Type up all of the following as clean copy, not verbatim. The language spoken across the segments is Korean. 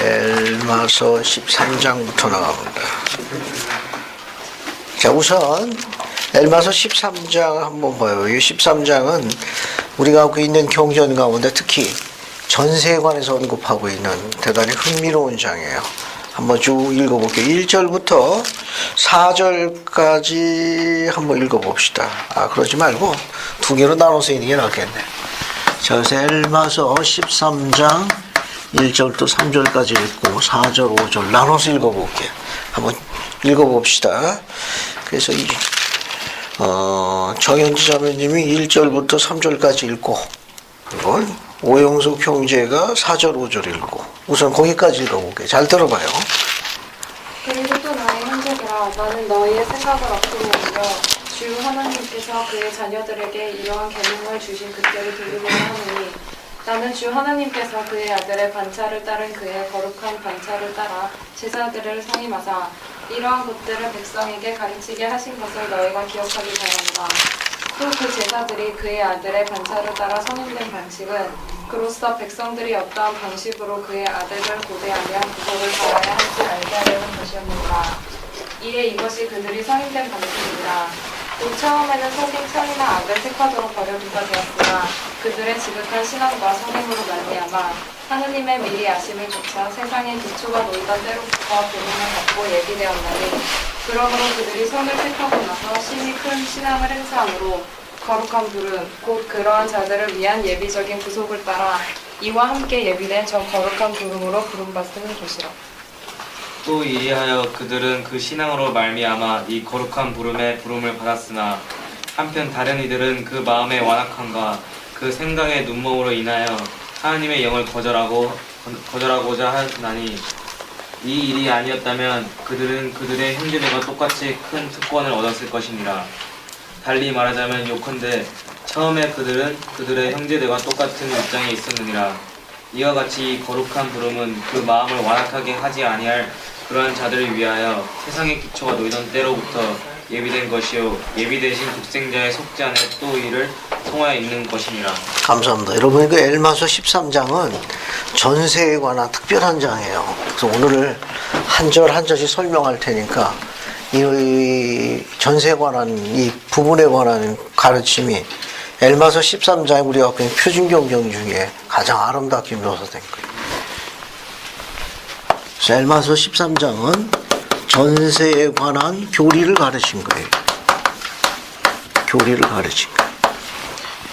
엘마서 13장부터 나갑니다. 자, 우선 엘마서 13장 한번 봐요. 이 13장은 우리가 갖고 있는 경전 가운데 특히 전세에 관해서 언급하고 있는 대단히 흥미로운 장이에요. 한번 쭉 읽어볼게요. 1절부터 4절까지 한번 읽어봅시다. 그러지 말고 두 개로 나눠서 읽는 게 낫겠네. 자, 엘마서 13장 1절부터 3절까지 읽고 4절, 5절 나눠서 읽어볼게요. 한번 읽어봅시다. 그래서 정현지 자매님이 1절부터 3절까지 읽고, 그리고 오영숙 형제가 4절, 5절 읽고, 우선 거기까지 읽어볼게요. 잘 들어봐요. 그리고 또 나의 형제들아, 나는 너희의 생각을 앞으로 옮겨 주 하나님께서 그의 자녀들에게 이러한 계명을 주신 그때를 돌리고자 하노니, 나는 주 하나님께서 그의 아들의 반차를 따른 그의 거룩한 반차를 따라 제사들을 성임하사 이러한 것들을 백성에게 가르치게 하신 것을 너희가 기억하기 바랍니다. 또 그 제사들이 그의 아들의 반차를 따라 성임된 방식은 그로써 백성들이 어떠한 방식으로 그의 아들을 고대하며 구속을 받아야 할지 알게 하려는 것이었습니다. 이에 이것이 그들이 성임된 방식입니다. 또 처음에는 속인 천이나 악을 택하도록 버려두가 되었으나 그들의 지극한 신앙과 성임으로 말미암아 하느님의 미리 아심을 조차 세상의 기초가 놓이던 때로부터 본능을 갖고 예비되었나니, 그러므로 그들이 선을 택하고 나서 심히 큰 신앙을 행사함으로 거룩한 부름 곧 그러한 자들을 위한 예비적인 구속을 따라 이와 함께 예비된 저 거룩한 부름으로 부름받은 것이라. 또 이리하여 그들은 그 신앙으로 말미암아 이 거룩한 부름에 부름을 받았으나 한편 다른 이들은 그 마음의 완악함과 그 생각의 눈먼으로 인하여 하나님의 영을 거절하고자 하나니, 이 일이 아니었다면 그들은 그들의 형제들과 똑같이 큰 특권을 얻었을 것이니라. 달리 말하자면 요컨대 처음에 그들은 그들의 형제들과 똑같은 입장에 있었느니라. 이와 같이 이 거룩한 부름은 그 마음을 완악하게 하지 아니할 그러한 자들을 위하여 세상의 기초가 놓이던 때로부터 예비된 것이요 예비되신 독생자의 속죄 안에 또 이를 통하여 있는 것이니라. 감사합니다. 여러분, 그 엘마서 13장은 전세에 관한 특별한 장이에요. 그래서 오늘 한 절 한 절씩 설명할 테니까 이 전세에 관한 이 부분에 관한 가르침이 엘마서 13장이 우리가 갖고 있는 표준경정 중에 가장 아름답게 묘사된 거예요. 그래서 엘마서 13장은 전세에 관한 교리를 가르친 거예요. 교리를 가르친 거예요.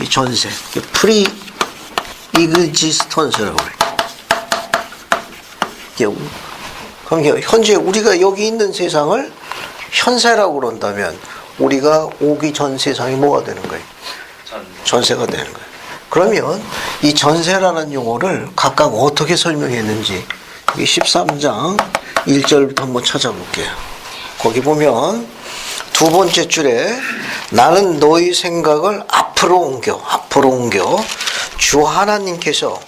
이 전세, 프리 이그지스턴스라고 해요. 그럼 현재 우리가 여기 있는 세상을 현세라고 그런다면 우리가 오기 전 세상이 뭐가 되는 거예요? 전세가 되는 거예요. 그러면 이 전세라는 용어를 각각 어떻게 설명했는지 13장 1절부터 한번 찾아볼게요. 거기 보면 두 번째 줄에 나는 너희 생각을 앞으로 옮겨 주 하나님께서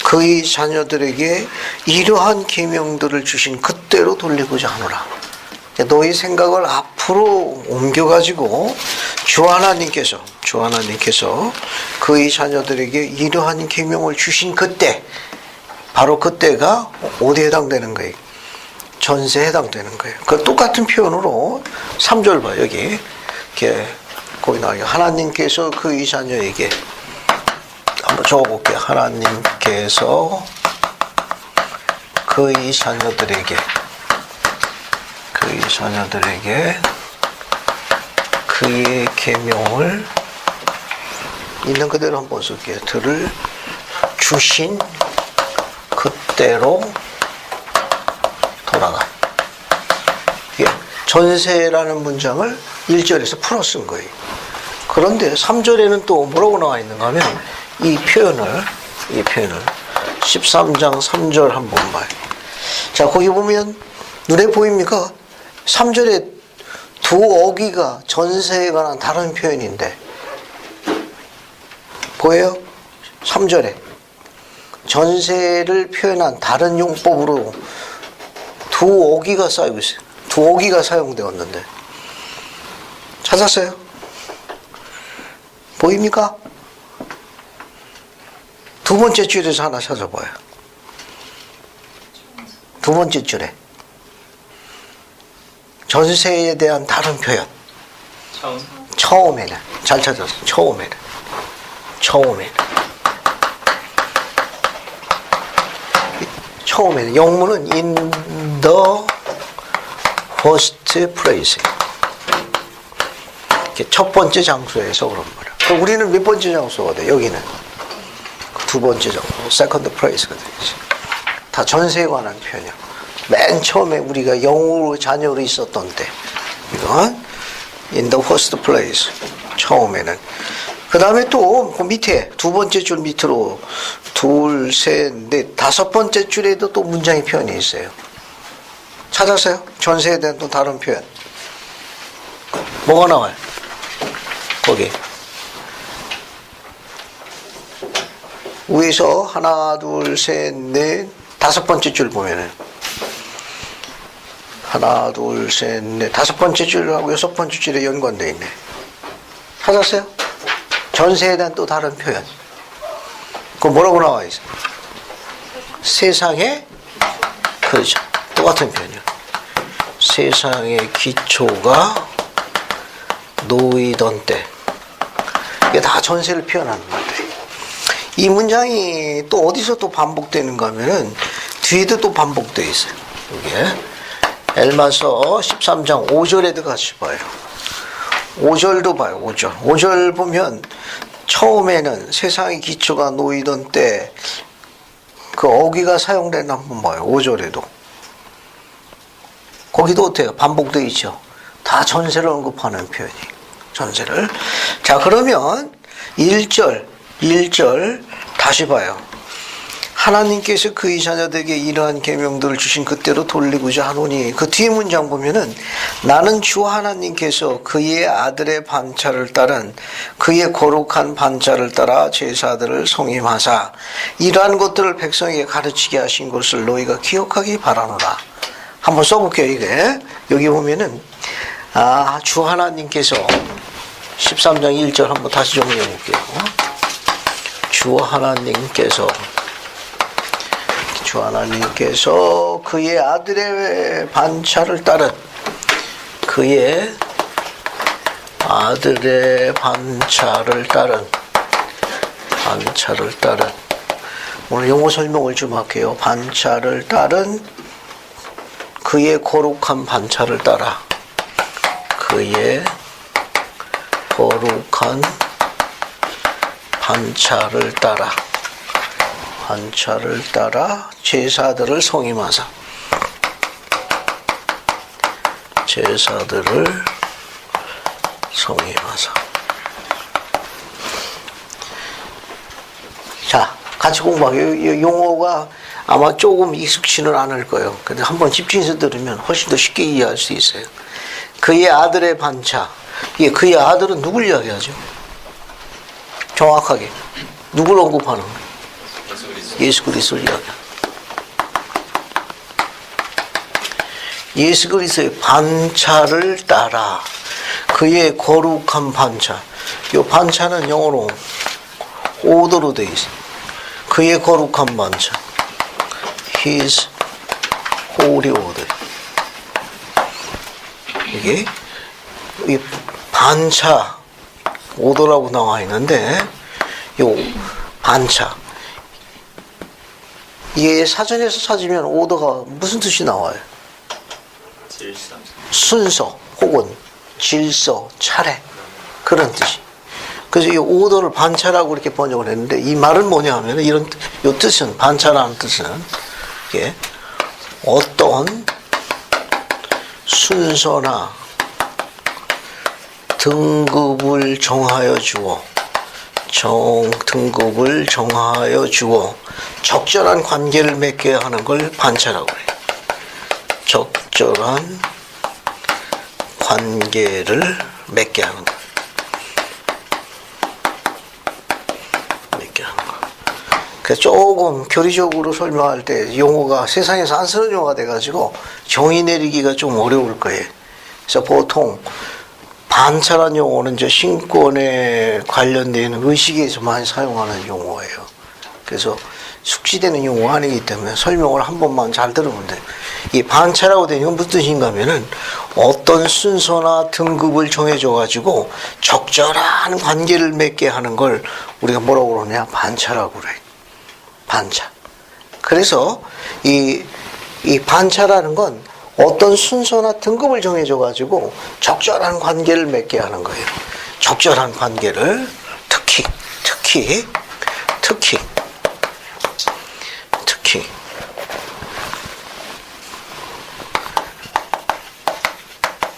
그의 자녀들에게 이러한 계명들을 주신 그때로 돌리고자 하노라. 너희 생각을 앞으로 옮겨가지고 주 하나님께서 그의 자녀들에게 이러한 계명을 주신 그때, 바로 그때가 어디에 해당되는 거예요? 전세에 해당되는 거예요. 그 똑같은 표현으로 3절 봐요. 여기 이렇게 거기 나와요. 하나님께서 그의 자녀에게, 한번 적어볼게요. 하나님께서 그의 자녀들에게 그의 계명을 있는 그대로 한번 쓸게요. 들을 주신 그때로 돌아가. 전세라는 문장을 1절에서 풀어 쓴 거예요. 그런데 3절에는 또 뭐라고 나와 있는가 하면 이 표현을 13장 3절 한번 봐요. 자, 거기 보면 눈에 보입니까? 3절에 두 어귀가 전세에 관한 다른 표현인데 보여요? 3절에 전세를 표현한 다른 용법으로 두 어귀가 쌓이고 있어요. 두 어귀가 사용되었는데 찾았어요? 보입니까? 두 번째 줄에서 하나 찾아봐요. 두 번째 줄에 전세에 대한 다른 표현. 처음에는 잘 찾았어. 처음에는 영문은 in the first place. 이렇게 첫 번째 장소에서 그런 거야. 그럼 우리는 몇 번째 장소가 돼? 여기는 두 번째 장소, second place가 되지. 다 전세에 관한 표현이야. 맨 처음에 우리가 영으로 자녀로 있었던 때, 이건 in the first place. 처음에는. 그 다음에 또 그 밑에 두 번째 줄 밑으로 둘, 셋, 넷, 다섯 번째 줄에도 또 문장의 표현이 있어요. 찾았어요? 전세에 대한 또 다른 표현. 뭐가 나와요? 거기. 위에서 하나, 둘, 셋, 넷, 다섯 번째 줄 보면은 하나, 둘, 셋, 넷, 다섯 번째 줄하고 여섯 번째 줄에 연관되어 있네. 찾았어요? 전세에 대한 또 다른 표현. 그거 뭐라고 나와 있어? 세상에, 그렇죠. 똑같은 표현이요. 세상의 기초가 놓이던 때. 이게 다 전세를 표현하는 건데. 이 문장이 또 어디서 또 반복되는가 하면은 뒤에도 또 반복되어 있어요. 이게. 엘마서 13장 5절에도 같이 봐요. 5절도 봐요. 5절. 5절 보면 처음에는 세상의 기초가 놓이던 때 그 어귀가 사용된 한번 봐요. 5절에도. 거기도 어때요? 반복되어 있죠. 다 전세를 언급하는 표현이. 전세를. 자, 그러면 1절 다시 봐요. 하나님께서 그의 자녀들에게 이러한 계명들을 주신 그때로 돌리고자 하노니, 그 뒤에 문장 보면은 나는 주 하나님께서 그의 아들의 반차를 따른 그의 거룩한 반차를 따라 제사들을 성임하사 이러한 것들을 백성에게 가르치게 하신 것을 너희가 기억하기 바라노라. 한번 써볼게요. 이게 여기 보면은 주 하나님께서 13장 1절 한번 다시 정리해 볼게요. 주 하나님께서 그의 아들의 반차를 따른 오늘 영어 설명을 좀 할게요. 반차를 따른 그의 거룩한 반차를 따라 그의 거룩한 반차를 따라 제사들을 성임하사 자, 같이 공부하게요. 용어가 아마 조금 익숙치는 않을 거예요. 근데 한번 집중해서 들으면 훨씬 더 쉽게 이해할 수 있어요. 그의 아들의 반차. 그의 아들은 누굴 이야기하죠? 정확하게 누굴 언급하는 거예요? 예수 그리스도를 이야기합니다. 예수 그리스도의 반차를 따라 그의 거룩한 반차. 이 반차는 영어로 오더로 되어 있어요. 그의 거룩한 반차. His holy order. 이게 이 반차 오더라고 나와 있는데 이 반차. 이게 사전에서 찾으면 오더가 무슨 뜻이 나와요? 질서. 순서 혹은 질서, 차례 그런 뜻이. 그래서 이 오더를 반차라고 이렇게 번역을 했는데 이 말은 뭐냐 하면 이 뜻은 반차라는 뜻은 이게 어떤 순서나 등급을 정하여 주어 적절한 관계를 맺게 하는 걸 반차라고 해요. 적절한 관계를 맺게 하는 거. 그래서 조금 교리적으로 설명할 때 용어가 세상에서 안 쓰는 용어가 돼가지고 정의 내리기가 좀 어려울 거예요. 그래서 보통 반차라는 용어는 이제 신권에 관련된 의식에서 많이 사용하는 용어예요. 그래서 숙지되는 용어가 아니기 때문에 설명을 한 번만 잘 들으면 돼. 이 반차라고 되는 건 무슨 뜻인가 하면은 어떤 순서나 등급을 정해줘 가지고 적절한 관계를 맺게 하는 걸 우리가 뭐라고 그러냐? 반차라고 그래. 반차. 그래서 이 반차라는 건 어떤 순서나 등급을 정해줘 가지고 적절한 관계를 맺게 하는 거예요. 적절한 관계를 특히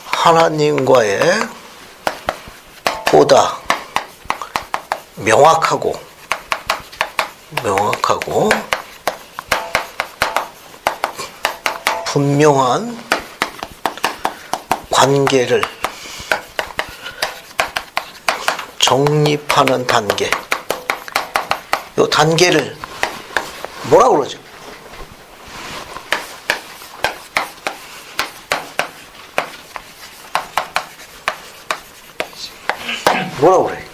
하나님과의 보다 명확하고 분명한 관계를 정립하는 단계. 이 단계를 뭐라고 그러죠? 뭐라고 그래?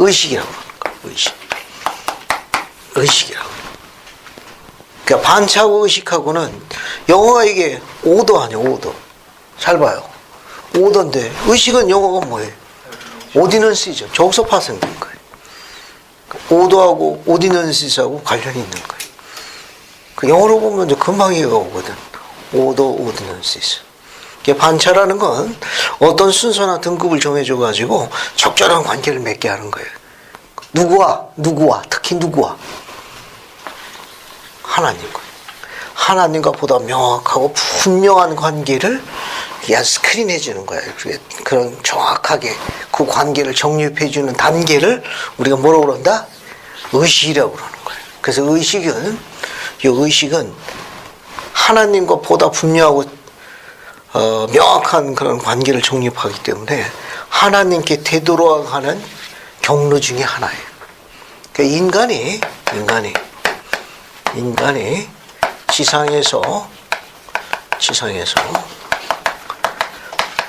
의식이라고 그러는 거야. 의식이라고. 그러니까 반차하고 의식하고는 영어가 이게 오더 아니야, 오더. 잘 봐요. 오더인데 의식은 영어가 뭐예요? 오디넌스죠. 저기서 파생된 거예요. 오더하고 오디넌스하고 관련이 있는 거예요. 그 영어로 보면 이제 금방 이해가 오거든. 오더, 오디넌스. 반차라는 건 어떤 순서나 등급을 정해줘가지고 적절한 관계를 맺게 하는 거예요. 누구와, 특히 누구와? 하나님과. 하나님과 보다 명확하고 분명한 관계를 그냥 스크린해 주는 거예요. 그런 정확하게 그 관계를 정립해 주는 단계를 우리가 뭐라고 그런다? 의식이라고 그러는 거예요. 그래서 의식은 하나님과 보다 분명하고 명확한 그런 관계를 정립하기 때문에 하나님께 되돌아가는 경로 중에 하나예요. 그러니까 인간이 지상에서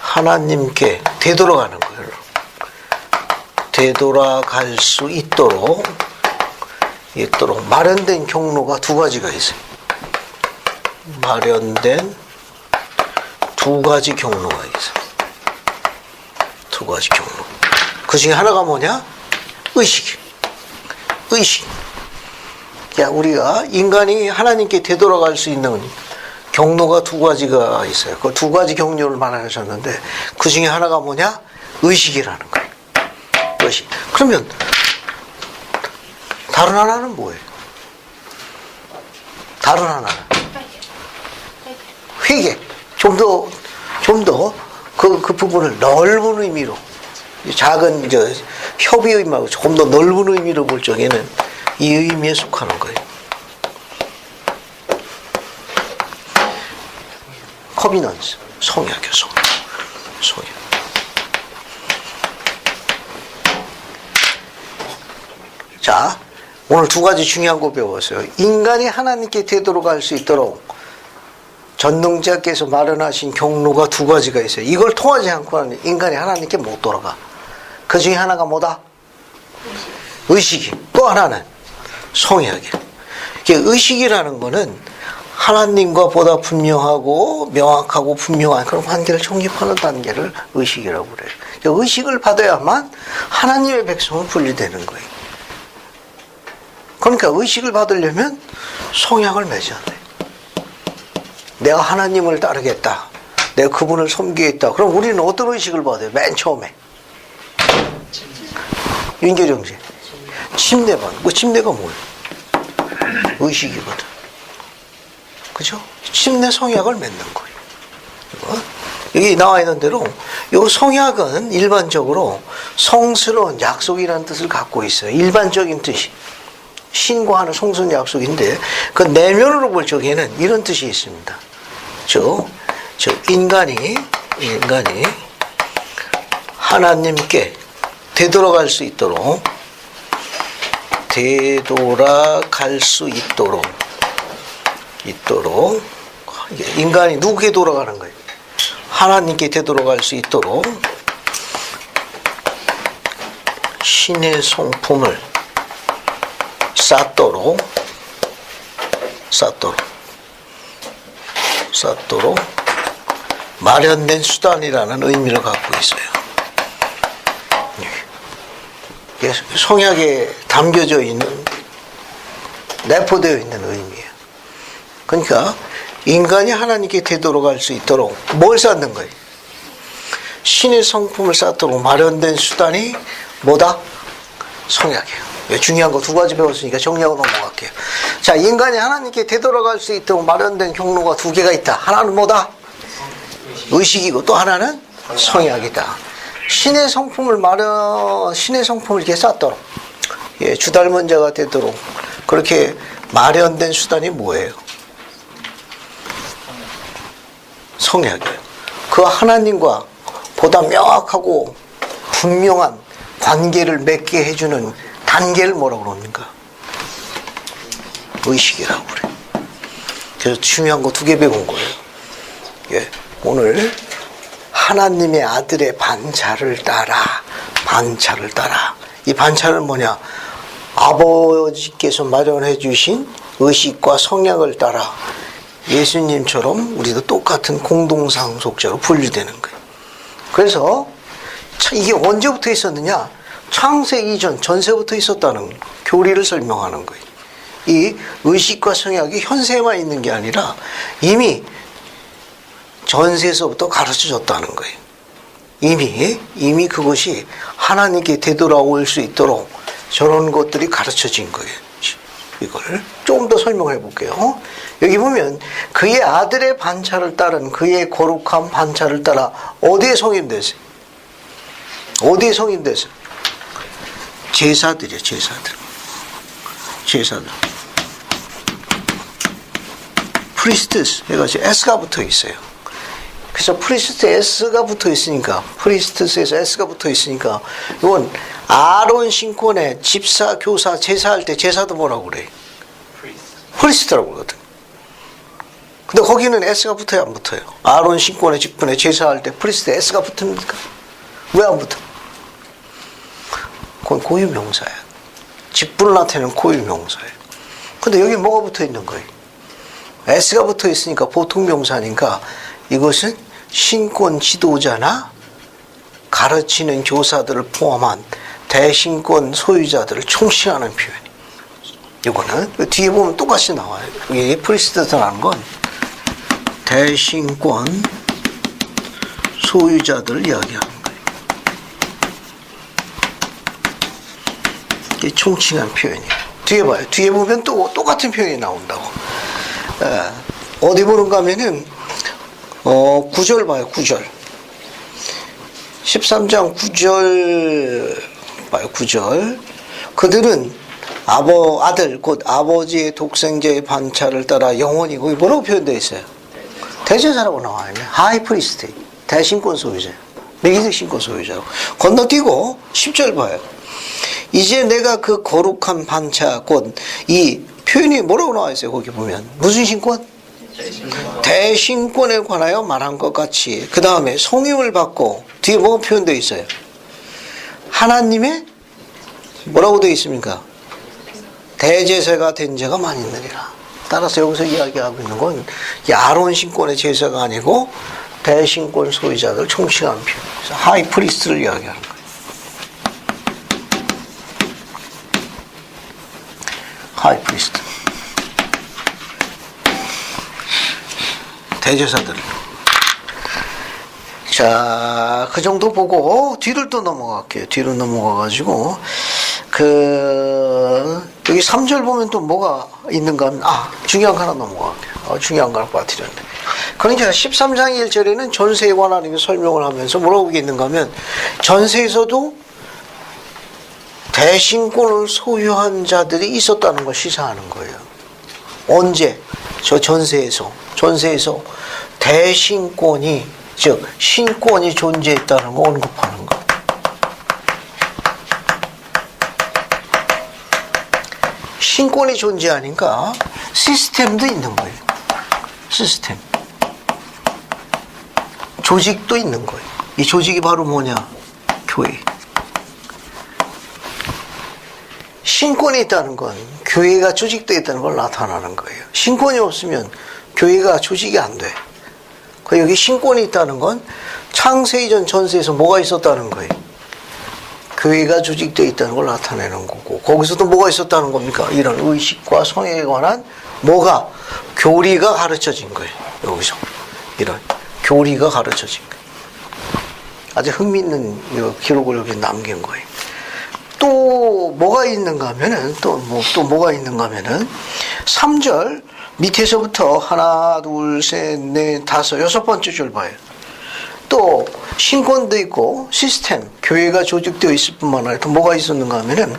하나님께 되돌아가는 거예요. 되돌아갈 수 있도록 마련된 경로가 두 가지가 있어요. 마련된 두 가지 경로가 있어요. 두 가지 경로. 그 중에 하나가 뭐냐? 의식. 우리가 인간이 하나님께 되돌아갈 수 있는 경로가 두 가지가 있어요. 그 두 가지 경로를 말하셨는데 그 중에 하나가 뭐냐? 의식이라는 거예요. 의식. 그러면 다른 하나는 뭐예요? 다른 하나는 회개. 좀 더 그 부분을 넓은 의미로, 작은 협의의 말고 조금 더 넓은 의미로 볼 적에는 이 의미에 속하는 거예요. 커비넌스, 성약이요, 성약. 자, 오늘 두 가지 중요한 거 배웠어요. 인간이 하나님께 되돌아갈 수 있도록 전능자께서 마련하신 경로가 두 가지가 있어요. 이걸 통하지 않고는 인간이 하나님께 못 돌아가. 그 중에 하나가 뭐다? 의식이. 또 하나는 성약이야. 의식이라는 거는 하나님과 보다 분명하고 명확하고 분명한 그런 관계를 정립하는 단계를 의식이라고 그래요. 의식을 받아야만 하나님의 백성은 분리되는 거예요. 그러니까 의식을 받으려면 성약을 맺어야 돼요. 내가 하나님을 따르겠다. 내가 그분을 섬기겠다. 그럼 우리는 어떤 의식을 받아요? 맨 처음에. 윤계정제. 침례반. 그 침례가 뭐예요? 의식이거든. 그죠? 침례 성약을 맺는 거예요. 여기 나와 있는 대로 이 성약은 일반적으로 성스러운 약속이라는 뜻을 갖고 있어요. 일반적인 뜻이. 신고하는 성스러운 약속인데 그 내면으로 볼 적에는 이런 뜻이 있습니다. 인간이 하나님께 되돌아갈 수 있도록 인간이 누구에게 돌아가는 거예요? 하나님께 되돌아갈 수 있도록 신의 성품을 쌓도록 사또로 마련된 수단이라는 의미를 갖고 있어요. 이게 성약에 담겨져 있는, 내포되어 있는 의미예요. 그러니까 인간이 하나님께 되돌아갈 수 있도록 뭘 쌓는 거예요? 신의 성품을 쌓도록 마련된 수단이 뭐다? 성약이에요. 중요한 거 두 가지 배웠으니까 정리하고 넘어갈게요. 자, 인간이 하나님께 되돌아갈 수 있도록 마련된 경로가 두 개가 있다. 하나는 뭐다? 의식이고 또 하나는 성약이다. 신의 성품을 이렇게 쌓도록, 예, 주 닮은 자가 되도록 그렇게 마련된 수단이 뭐예요? 성약이에요. 그 하나님과 보다 명확하고 분명한 관계를 맺게 해주는 단계를 뭐라고 그럽니까? 의식이라고 그래요. 그래서 중요한 거 두 개 배운 거예요. 예, 오늘 하나님의 아들의 반차를 따라. 이 반차는 뭐냐? 아버지께서 마련해 주신 의식과 성약을 따라 예수님처럼 우리도 똑같은 공동상속자로 분류되는 거예요. 그래서 이게 언제부터 있었느냐? 창세 이전, 전세부터 있었다는 교리를 설명하는 거예요. 이 의식과 성약이 현세에만 있는 게 아니라 이미 전세에서부터 가르쳐졌다는 거예요. 이미 그것이 하나님께 되돌아올 수 있도록 저런 것들이 가르쳐진 거예요. 이걸 조금 더 설명해 볼게요. 여기 보면 그의 아들의 반차를 따른 그의 거룩한 반차를 따라 어디에 성인됐어요? 어디에 성인됐어요? 제사들이요, 제사들. 프리스트스 해가지고 S가 붙어 있어요. 그래서 프리스트 S가 붙어 있으니까, 프리스트스에서 S가 붙어 있으니까, 이건 아론 신권의 집사, 교사, 제사할 때 제사도 뭐라고 그래? 프리스트라고 그러거든. 근데 거기는 S가 붙어요, 안 붙어요? 아론 신권의 직분에 제사할 때 프리스트 S가 붙습니까? 왜 안 붙어? 그건 고유명사예요. 직분을 나타내는 고유명사예요. 근데 여기 뭐가 붙어 있는 거예요? S가 붙어 있으니까 보통 명사니까 이것은 신권 지도자나 가르치는 교사들을 포함한 대신권 소유자들을 총칭하는 표현이에요. 이거는 뒤에 보면 똑같이 나와요. 이게 프리스트라는 건 대신권 소유자들을 이야기하는 거예요. 이게 총칭한 표현이에요. 뒤에 봐요. 뒤에 보면 또 똑같은 표현이 나온다고. 어디 보는가 하면은 9절 봐요. 9절 13장 9절 봐요. 9절 그들은 아들 곧 아버지의 독생자의 반차를 따라 영원히 거기 뭐라고 표현되어 있어요? 대제사라고 나와요. 하이프리스트 대신권 소유자예요. 멜기세덱 신권 소유자고. 건너뛰고 10절 봐요. 이제 내가 그 거룩한 반차 곧 이 표현이 뭐라고 나와 있어요? 거기 보면 무슨 신권? 대신권에 관하여 말한 것 같이 그 다음에 성임을 받고 뒤에 뭐가 표현되어 있어요? 하나님의 뭐라고 되어 있습니까? 대제사가 된 자가 많이 있느니라. 따라서 여기서 이야기하고 있는 건 아론 신권의 제사가 아니고 대신권 소유자들 총칭하는 표현. 하이프리스트를 이야기하는 거예요. 하이프리스트. 대제사들. 자, 그 정도 보고 뒤를 또 넘어갈게요. 뒤로 넘어가가지고 여기 3절 보면 또 뭐가 있는가 하면 중요한 거 하나 넘어갈게요. 중요한 거 하나 빠뜨렸네. 그러니까 13장 1절에는 전세에 관한 설명을 하면서 뭐라고 있는가 하면 전세에서도 대신권을 소유한 자들이 있었다는 걸 시사하는 거예요. 언제? 저 전세에서 대신권이 즉 신권이 존재했다는 거 언급하는 거. 신권이 존재하니까 시스템도 있는 거예요. 시스템. 조직도 있는 거예요. 이 조직이 바로 뭐냐? 교회. 신권이 있다는 건 교회가 조직되어 있다는 걸 나타나는 거예요. 신권이 없으면 교회가 조직이 안 돼. 여기 신권이 있다는 건 창세 이전 전세에서 뭐가 있었다는 거예요. 교회가 조직되어 있다는 걸 나타내는 거고, 거기서도 뭐가 있었다는 겁니까? 이런 의식과 성에 관한 뭐가 교리가 가르쳐진 거예요. 여기서 이런 교리가 가르쳐진 거예요. 아주 흥미있는 기록을 여기 남긴 거예요. 또 뭐가 있는가 하면은 또 뭐가 있는가 하면은 3절 밑에서부터 하나, 둘, 셋, 넷, 다섯, 여섯 번째 줄 봐요. 또 신권도 있고 시스템, 교회가 조직되어 있을 뿐만 아니라 또 뭐가 있었는가 하면은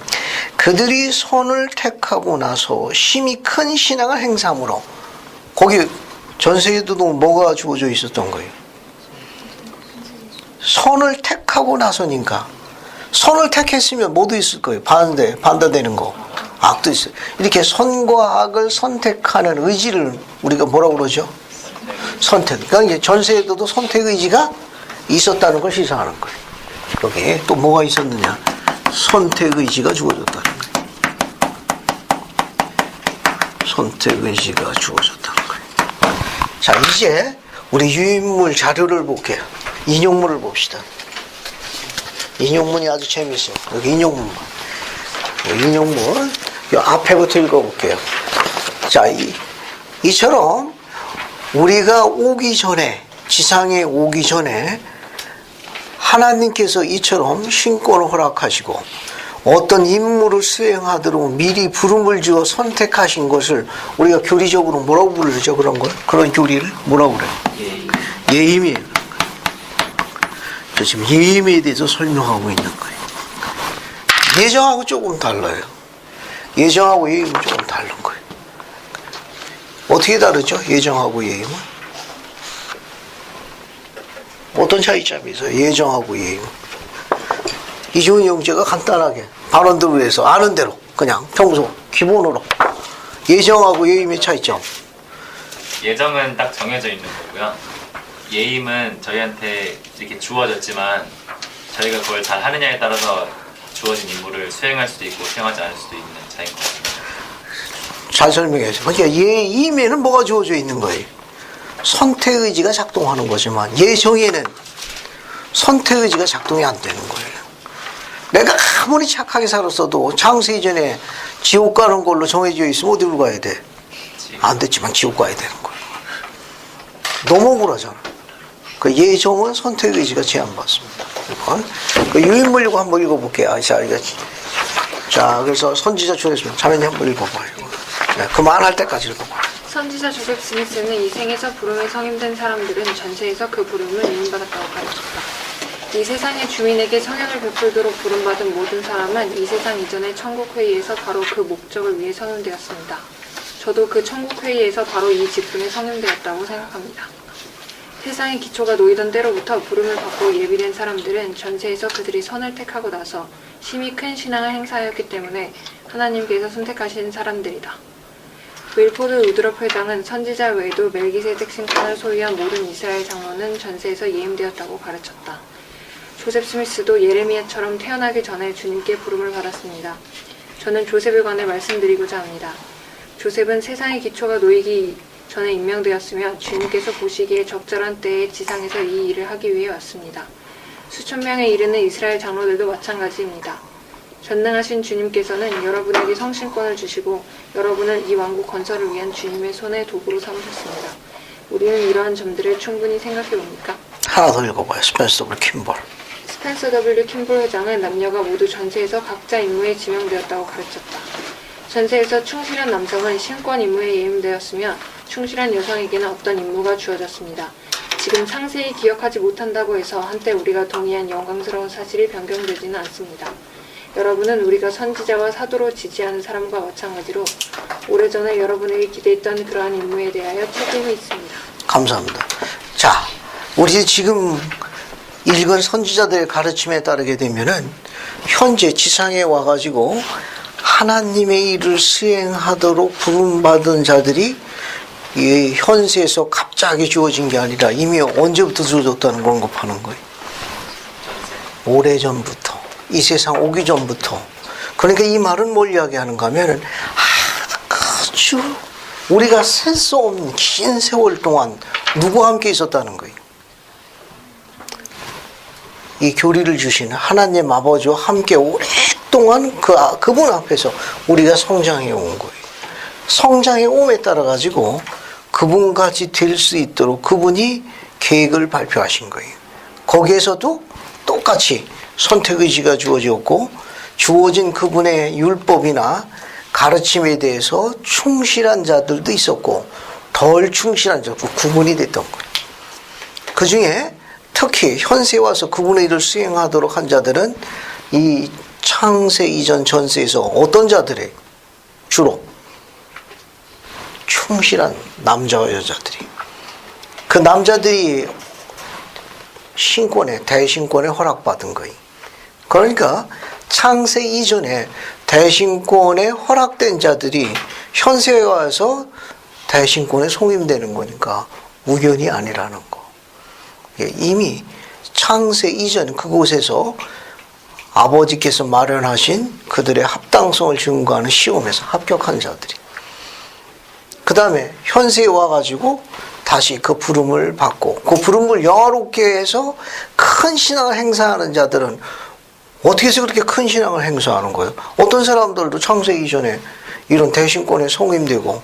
그들이 선을 택하고 나서 심히 큰 신앙을 행함으로, 거기 전세에도 뭐가 주어져 있었던 거예요. 선을 택하고 나서니까, 선을 택했으면 뭐도 있을 거예요. 반대되는 거, 악도 있어요. 이렇게 선과 악을 선택하는 의지를 우리가 뭐라고 그러죠? 선택. 그러니까 이제 전세에도 선택 의지가 있었다는 걸 시사하는 거예요. 여기에 또 뭐가 있었느냐? 선택 의지가 주어졌다는 거예요. 선택 의지가 주어졌다는 거예요. 자, 이제 우리 유인물 자료를 볼게요. 인용문을 봅시다. 인용문이 아주 재미있어요. 여기 인용문. 인용문. 이 앞에부터 읽어볼게요. 자, 이처럼 우리가 오기 전에, 지상에 오기 전에 하나님께서 이처럼 신권을 허락하시고 어떤 임무를 수행하도록 미리 부름을 주어 선택하신 것을 우리가 교리적으로 뭐라고 부르죠? 그런 걸? 그런 교리를 뭐라고 그래요? 예임이에요. 지금 예임에 대해서 설명하고 있는 거예요. 예정하고 조금 달라요. 예정하고 예임은 조금 다른 거예요. 어떻게 다르죠? 예정하고 예임은? 어떤 차이점이 있어요? 예정하고 예임은? 이종희 형제가 간단하게 발언들을 위해서 아는 대로 그냥 평소 기본으로 예정하고 예임의 차이점. 예정은 딱 정해져 있는 거고요. 예임은 저희한테 이렇게 주어졌지만 저희가 그걸 잘 하느냐에 따라서 주어진 임무를 수행할 수도 있고 수행하지 않을 수도 있는 차이인 것 같습니다. 잘 설명해서. 그러니까 예임에는 뭐가 주어져 있는 거예요? 선택의지가 작동하는 거지만 예정에는 선택의지가 작동이 안 되는 거예요. 내가 아무리 착하게 살았어도 창세 이전에 지옥 가는 걸로 정해져 있으면 어디로 가야 돼? 안 됐지만 지옥 가야 되는 거예요. 너무 억울하잖아. 그 예정은 선택의지가 제한받습니다. 그 유인물리고 한번 읽어볼게요. 자, 그래서 선지자 조셉 자매님 한번 읽어봐요. 네, 그만할 때까지 읽어봐요. 선지자 조셉 스미스는 이 생에서 부름에 성임된 사람들은 전세에서 그 부름을 인인받았다고 가르쳤다. 이 세상의 주민에게 성약을 베풀도록 부름받은 모든 사람은 이 세상 이전의 천국회의에서 바로 그 목적을 위해 성임되었습니다. 저도 그 천국회의에서 바로 이 직분에 성임되었다고 생각합니다. 세상의 기초가 놓이던 때로부터 부름을 받고 예비된 사람들은 전세에서 그들이 선을 택하고 나서 심히 큰 신앙을 행사하였기 때문에 하나님께서 선택하신 사람들이다. 윌포드 우드럽 회장은 선지자 외에도 멜기세덱 신권을 소유한 모든 이스라엘 장로는 전세에서 예임되었다고 가르쳤다. 조셉 스미스도 예레미야처럼 태어나기 전에 주님께 부름을 받았습니다. 저는 조셉에 관해 말씀드리고자 합니다. 조셉은 세상의 기초가 놓이기 전에 임명되었으며 주님께서 보시기에 적절한 때에 지상에서 이 일을 하기 위해 왔습니다. 수천 명에 이르는 이스라엘 장로들도 마찬가지입니다. 전능하신 주님께서는 여러분에게 성신권을 주시고 여러분을 이 왕국 건설을 위한 주님의 손의 도구로 삼으셨습니다. 우리는 이러한 점들을 충분히 생각해 봅니까? 하나 더 읽어봐요. 스펜서 W. 킴볼. 스펜서 W. 킴볼 회장은 남녀가 모두 전세에서 각자 임무에 지명되었다고 가르쳤다. 전세에서 충실한 남성은 신권 임무에 예임되었으며 충실한 여성에게는 어떤 임무가 주어졌습니다. 지금 상세히 기억하지 못한다고 해서 한때 우리가 동의한 영광스러운 사실이 변경되지는 않습니다. 여러분은 우리가 선지자와 사도로 지지하는 사람과 마찬가지로 오래전에 여러분에게 기대했던 그러한 임무에 대하여 책임이 있습니다. 감사합니다. 자, 우리 지금 읽은 선지자들의 가르침에 따르게 되면은 현재 지상에 와가지고 하나님의 일을 수행하도록 부름받은 자들이 이 현세에서 갑자기 주어진 게 아니라 이미 언제부터 주어졌다는 걸 언급하는 거예요. 오래전부터, 이 세상 오기 전부터. 그러니까 이 말은 뭘 이야기하는가 하면은 아주 우리가 셀 수 없는 긴 세월 동안 누구와 함께 있었다는 거예요. 이 교리를 주신 하나님 아버지와 함께 오랫동안 그분 앞에서 우리가 성장해 온 거예요. 성장해 옴에 따라 가지고 그분같이 될 수 있도록 그분이 계획을 발표하신 거예요. 거기에서도 똑같이 선택의지가 주어졌고 주어진 그분의 율법이나 가르침에 대해서 충실한 자들도 있었고 덜 충실한 자도 구분이 됐던 거예요. 그 중에 특히 현세에 와서 그분의 일을 수행하도록 한 자들은 이 창세 이전 전세에서 어떤 자들이 주로 충실한 남자와 여자들이, 그 남자들이 신권에 대신권에 허락받은 거예요. 그러니까 창세 이전에 대신권에 허락된 자들이 현세에 와서 대신권에 송임되는 거니까 우연이 아니라는 거. 이미 창세 이전 그곳에서 아버지께서 마련하신 그들의 합당성을 증거하는 시험에서 합격한 자들이, 그 다음에 현세에 와가지고 다시 그 부름을 받고 그 부름을 영화롭게 해서 큰 신앙을 행사하는 자들은 어떻게 해서 그렇게 큰 신앙을 행사하는 거예요? 어떤 사람들도 창세 이전에 이런 대신권에 송임되고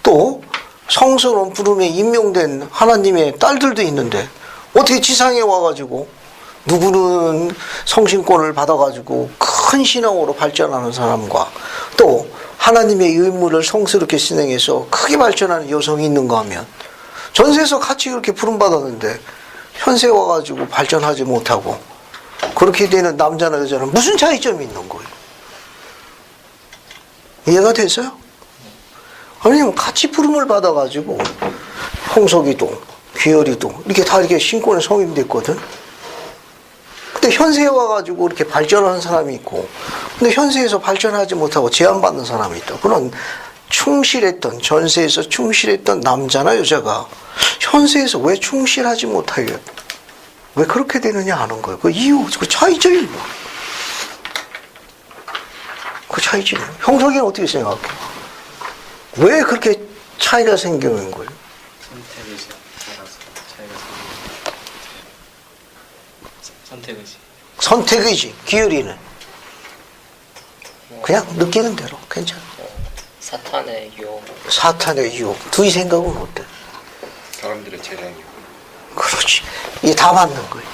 또 성스러운 부름에 임명된 하나님의 딸들도 있는데 어떻게 지상에 와가지고 누구는 성신권을 받아가지고 큰 신앙으로 발전하는 사람과 또 하나님의 의무를 성스럽게 진행해서 크게 발전하는 여성이 있는가 하면 전세에서 같이 그렇게 부름받았는데 현세에 와가지고 발전하지 못하고 그렇게 되는 남자나 여자는 무슨 차이점이 있는 거예요? 이해가 됐어요? 아니면 같이 부름을 받아가지고 홍석이도 귀열이도 이렇게 다 이렇게 신권에 성임됐거든. 근데 현세에 와가지고 이렇게 발전하는 사람이 있고, 근데 현세에서 발전하지 못하고 제한받는 사람이 있다. 그런 충실했던, 전세에서 충실했던 남자나 여자가 현세에서 왜 충실하지 못하게, 왜 그렇게 되느냐 하는 거예요. 그 이유, 그 차이점이 뭐야? 그 차이점. 형석이는 어떻게 생각해? 왜 그렇게 차이가 생기는 거예요? 선택의지 따라서 차이가 선택의지. 선택이지. 기울이는 그냥 느끼는 대로 괜찮아. 사탄의 유혹. 사탄의 유혹. 둘이 생각은 어때? 사람들의 재량이. 그렇지. 이게 다 맞는 거예요.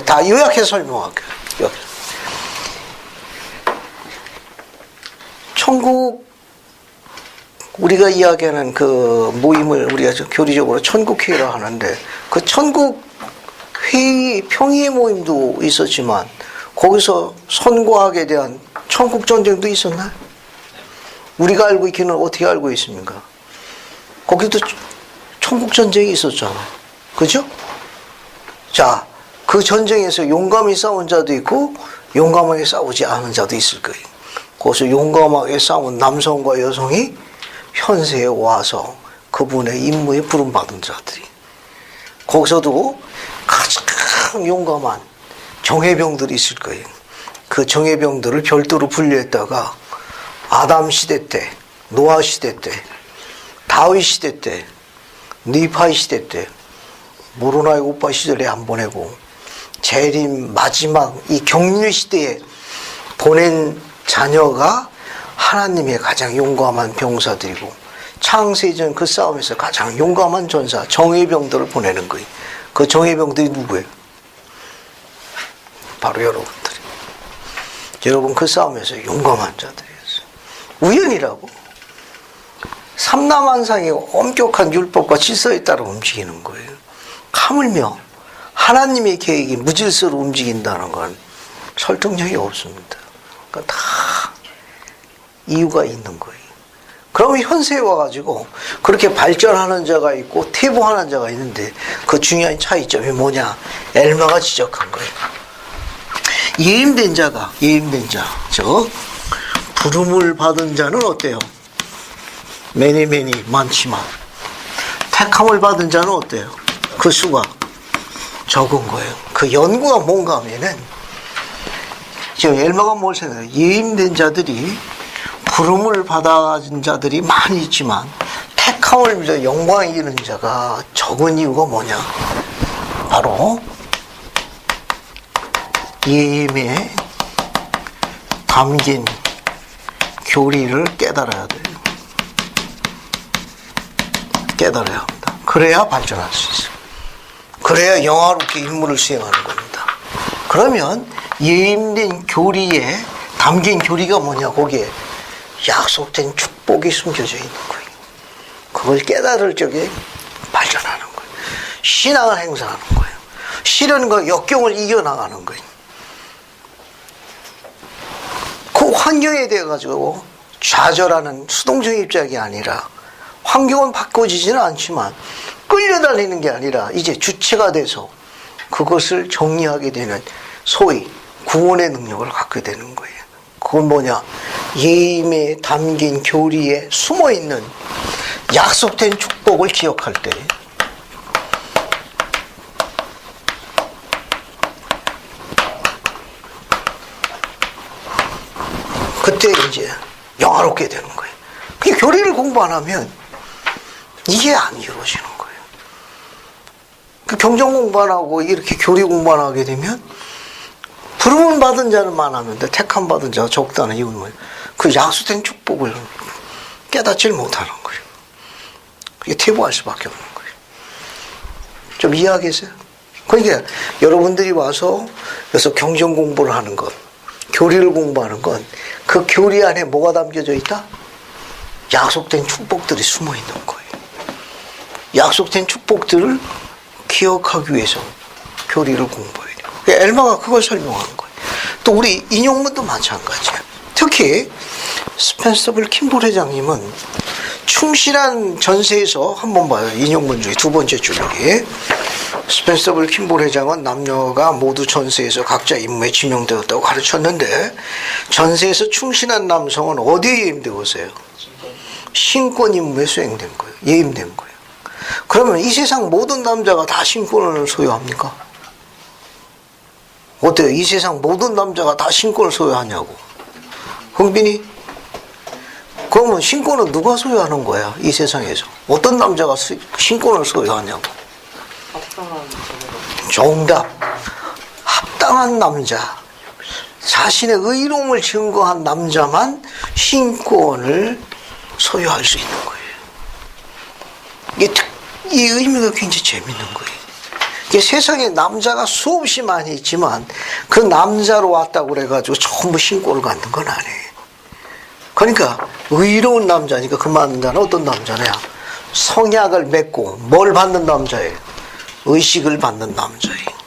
다 요약해서 설명할게요. 천국, 우리가 이야기하는 그 모임을 우리가 교리적으로 천국회의라 하는데, 그 천국회의, 평의의 모임도 있었지만 거기서 선과학에 대한 천국전쟁도 있었나요? 우리가 알고 있기는 어떻게 알고 있습니까? 거기도 천국전쟁이 있었잖아. 그죠? 자, 그 전쟁에서 용감히 싸운 자도 있고 용감하게 싸우지 않은 자도 있을 거예요. 거기서 용감하게 싸운 남성과 여성이 현세에 와서 그분의 임무에 부름받은 자들이, 거기서도 가장 용감한 정예병들이 있을 거예요. 그 정예병들을 별도로 분류했다가 아담 시대 때, 노아 시대 때, 다윗 시대 때, 니파이 시대 때, 모로나의 오빠 시절에 안 보내고 재림 마지막 이 격리 시대에 보낸 자녀가 하나님의 가장 용감한 병사들이고, 창세전 그 싸움에서 가장 용감한 전사 정예병들을 보내는 거예요. 그 정예병들이 누구예요? 바로 여러분들이. 여러분 그 싸움에서 용감한 자들이었어요. 우연이라고. 삼라만상의 엄격한 율법과 질서에 따라 움직이는 거예요. 하물며 하나님의 계획이 무질서로 움직인다는 건 설득력이 없습니다. 그러니까 다 이유가 있는 거예요. 그러면 현세에 와가지고 그렇게 발전하는 자가 있고 퇴보하는 자가 있는데 그 중요한 차이점이 뭐냐? 엘마가 지적한 거예요. 예임된 자가, 예임된 자, 부름을 받은 자는 어때요? 매니 많지만 택함을 받은 자는 어때요? 그 수가 적은 거예요. 그 연구가 뭔가 하면은 지금 엘마가 뭘 생각해요? 예임된 자들이 부름을 받아진 자들이 많이 있지만 택함을 믿어 영광에 이르는 자가 적은 이유가 뭐냐? 바로 예임에 담긴 교리를 깨달아야 돼요. 깨달아야 합니다. 그래야 발전할 수 있어요. 그래야 영화롭게 임무를 수행하는 겁니다. 그러면 예임된 교리에 담긴 교리가 뭐냐? 거기에 약속된 축복이 숨겨져 있는 거예요. 그걸 깨달을 적에 발전하는 거예요. 신앙을 행사하는 거예요. 시련과 역경을 이겨나가는 거예요. 그 환경에 대해 가지고 좌절하는 수동적 입장이 아니라 환경은 바꿔지지는 않지만 끌려다니는 게 아니라 이제 주체가 돼서 그것을 정리하게 되는 소위 구원의 능력을 갖게 되는 거예요. 그건 뭐냐? 예임에 담긴 교리에 숨어있는 약속된 축복을 기억할 때 그때 이제 영화롭게 되는 거예요. 그 교리를 공부 안 하면 이게 안 이루어지는 거예요. 그 경전 공부 안 하고 이렇게 교리 공부 안 하게 되면 부름을 받은 자는 많았는데 택함 받은 자가 적다는 이유는 뭐예요? 그 약속된 축복을 깨닫질 못하는 거예요. 그게 퇴보할 수밖에 없는 거예요. 좀 이해하겠어요? 그러니까 여러분들이 와서 그래서 경전 공부를 하는 것, 교리를 공부하는 건 그 교리 안에 뭐가 담겨져 있다? 약속된 축복들이 숨어 있는 거예요. 약속된 축복들을 기억하기 위해서 교리를 공부해야 돼요. 엘마가 그걸 설명한 거예요. 또 우리 인용문도 마찬가지예요. 특히 스펜서블 킴볼 회장님은 충실한 전세에서 한번 봐요. 인용문 중에 두 번째 줄여기. 스펜서블 킴볼 회장은 남녀가 모두 전세에서 각자 임무에 진용되었다고 가르쳤는데 전세에서 충실한 남성은 어디에 예임되고 있어요? 신권 임무에 수행된 거예요. 예임된 거예요. 그러면 이 세상 모든 남자가 다 신권을 소유합니까? 어때요? 이 세상 모든 남자가 다 신권을 소유하냐고. 흥빈이? 그러면 신권은 누가 소유하는 거야? 이 세상에서. 어떤 남자가 신권을 소유하냐고. 정답. 합당한 남자. 자신의 의로움을 증거한 남자만 신권을 소유할 수 있는 거예요. 이 의미가 굉장히 재밌는 거예요. 이게 세상에 남자가 수없이 많이 있지만 그 남자로 왔다고 그래가지고 전부 신권을 갖는 건 아니에요. 그러니까 의로운 남자니까 그 남자는 어떤 남자냐? 성약을 맺고 뭘 받는 남자예요? 의식을 받는 남자예요.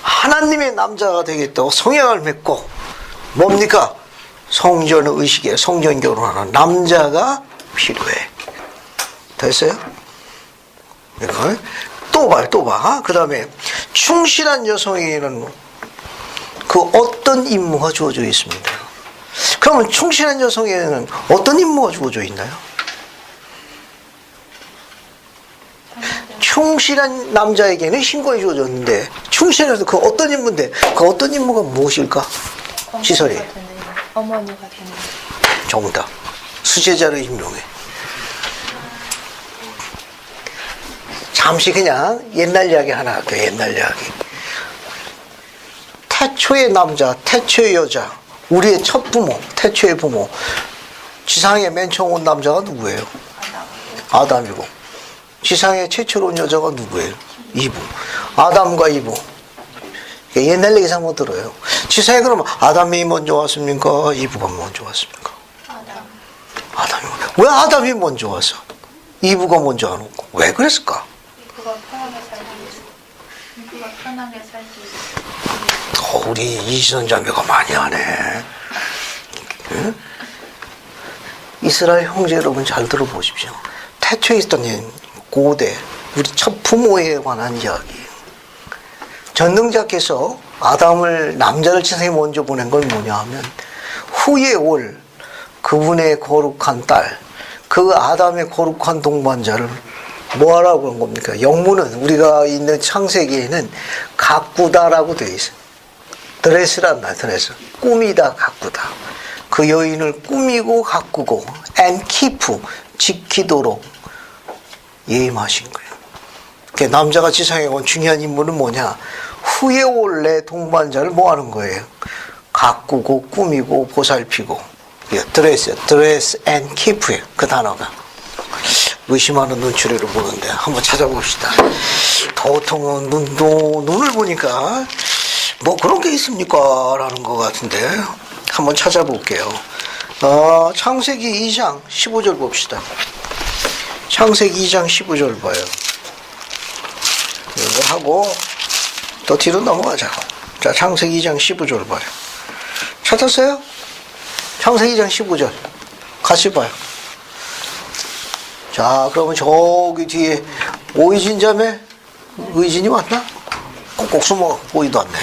하나님의 남자가 되겠다고 성약을 맺고 뭡니까? 성전 의식에 성전 결혼하는 남자가 필요해. 됐어요? 또 봐. 그 다음에 충실한 여성에게는 그 어떤 임무가 주어져 있습니다. 그러면 충실한 여성에게는 어떤 임무가 주어져 있나요? 충실한 남자에게는 신권이 주어졌는데 충실해서 그 어떤 임무인데 그 어떤 임무가 무엇일까? 시설이 어머니가 되는 정답. 수제자를 임용해. 잠시 그냥 옛날 이야기 하나 할게요. 옛날 이야기. 태초의 남자, 태초의 여자, 우리의 첫 부모, 태초의 부모. 지상에 맨 처음 온 남자가 누구예요? 아담이고. 지상에 최초로 온 여자가 누구예요? 이브. 아담과 이브. 옛날 얘기 한번 들어요. 지상에 그러면 아담이 먼저 왔습니까? 이브가 먼저 왔습니까? 아담이. 왜 아담이 먼저 왔어? 이브가 먼저 안 오고. 왜 그랬을까? 이브가 편하게 살기 위해서. 우리 이지선 자매가 많이 하네. 응? 이스라엘 형제 여러분 잘 들어보십시오. 태초에 있던 고대 우리 첫 부모에 관한 이야기. 전능자께서 아담을 남자를 세상에 먼저 보낸 건 뭐냐 하면 후에 올 그분의 거룩한 딸, 그 아담의 거룩한 동반자를 뭐하라고 한 겁니까? 영문은 우리가 있는 창세기에는 가꾸다라고 되어 있어요. 드레스란 말, 드레스. 꾸미다, 가꾸다. 그 여인을 꾸미고 가꾸고 and keep 지키도록 예임하신 거예요. 그러니까 남자가 지상에 온 중요한 임무는 뭐냐? 후에 올 내 동반자를 뭐 하는 거예요? 가꾸고 꾸미고 보살피고. 드레스 and keep예요. 그 단어가. 의심하는 눈초리로 보는데 한번 찾아봅시다. 보통은 눈을 보니까 뭐 그런 게 있습니까? 라는 것 같은데 한번 찾아볼게요. 창세기 2장 15절 봅시다. 창세기 2장 15절 봐요. 이거 하고 또 뒤로 넘어가자고. 자, 창세기 2장 15절 봐요. 찾았어요? 창세기 2장 15절 같이 봐요. 자, 그러면 저기 뒤에 오이진 자매 의진이 왔나? 꼭 숨어 보이도 않네.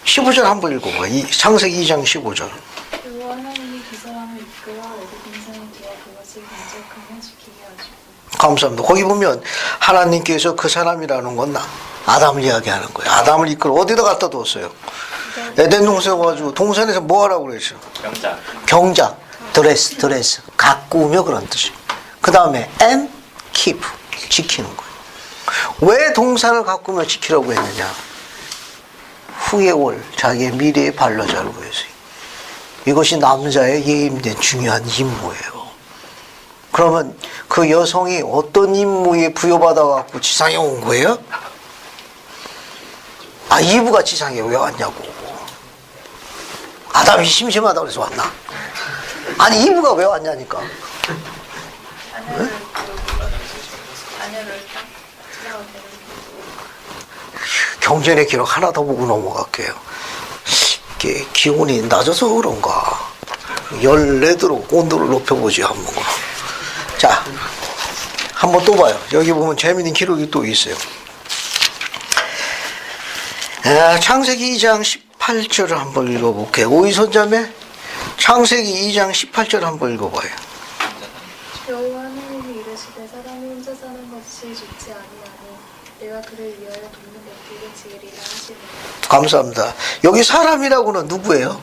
15절 한번 읽어봐. 창세기 2장 15절. 여호와 하나님이 그 사람을 이끌어 에덴 동산에 두어 그것을 간직하며 지키게 하시고. 감사합니다. 거기 보면 하나님께서 그 사람이라는 건 아담을 이야기하는 거예요. 아담을 이끌어 어디다 갖다 뒀어요? 에덴 동산에 가지고 동산에서 뭐 하라고 그랬죠? 경작, 드레스, 가꾸며 그런 뜻이에요. 그 다음에 and keep, 지키는 거예요. 왜 동산을 가꾸며 지키라고 했느냐? 후에 올 자기의 미래의 반려자를 위해서요. 이것이 남자의 예임된 중요한 임무예요. 그러면 그 여성이 어떤 임무에 부여받아갖고 지상에 온 거예요? 이브가 지상에 왜 왔냐고. 아담이 심심하다고 해서 왔나? 아니, 이브가 왜 왔냐니까. 경전의 기록 하나 더 보고 넘어갈게요. 이게 기온이 낮아서 그런가. 14도로 온도를 높여보지 한번. 자, 한번 또 봐요. 여기 보면 재미있는 기록이 또 있어요. 창세기 2장 18절을 한번 읽어볼게요. 오이손자매 창세기 2장 18절 한번 읽어봐요. 여호와 하나님이 이르시되 사람이 혼자 사는 것이 좋지 아니하니 내가 그를 위하여 돕는 곁들을 지으리라 하시니. 감사합니다. 여기 사람이라고는 누구예요?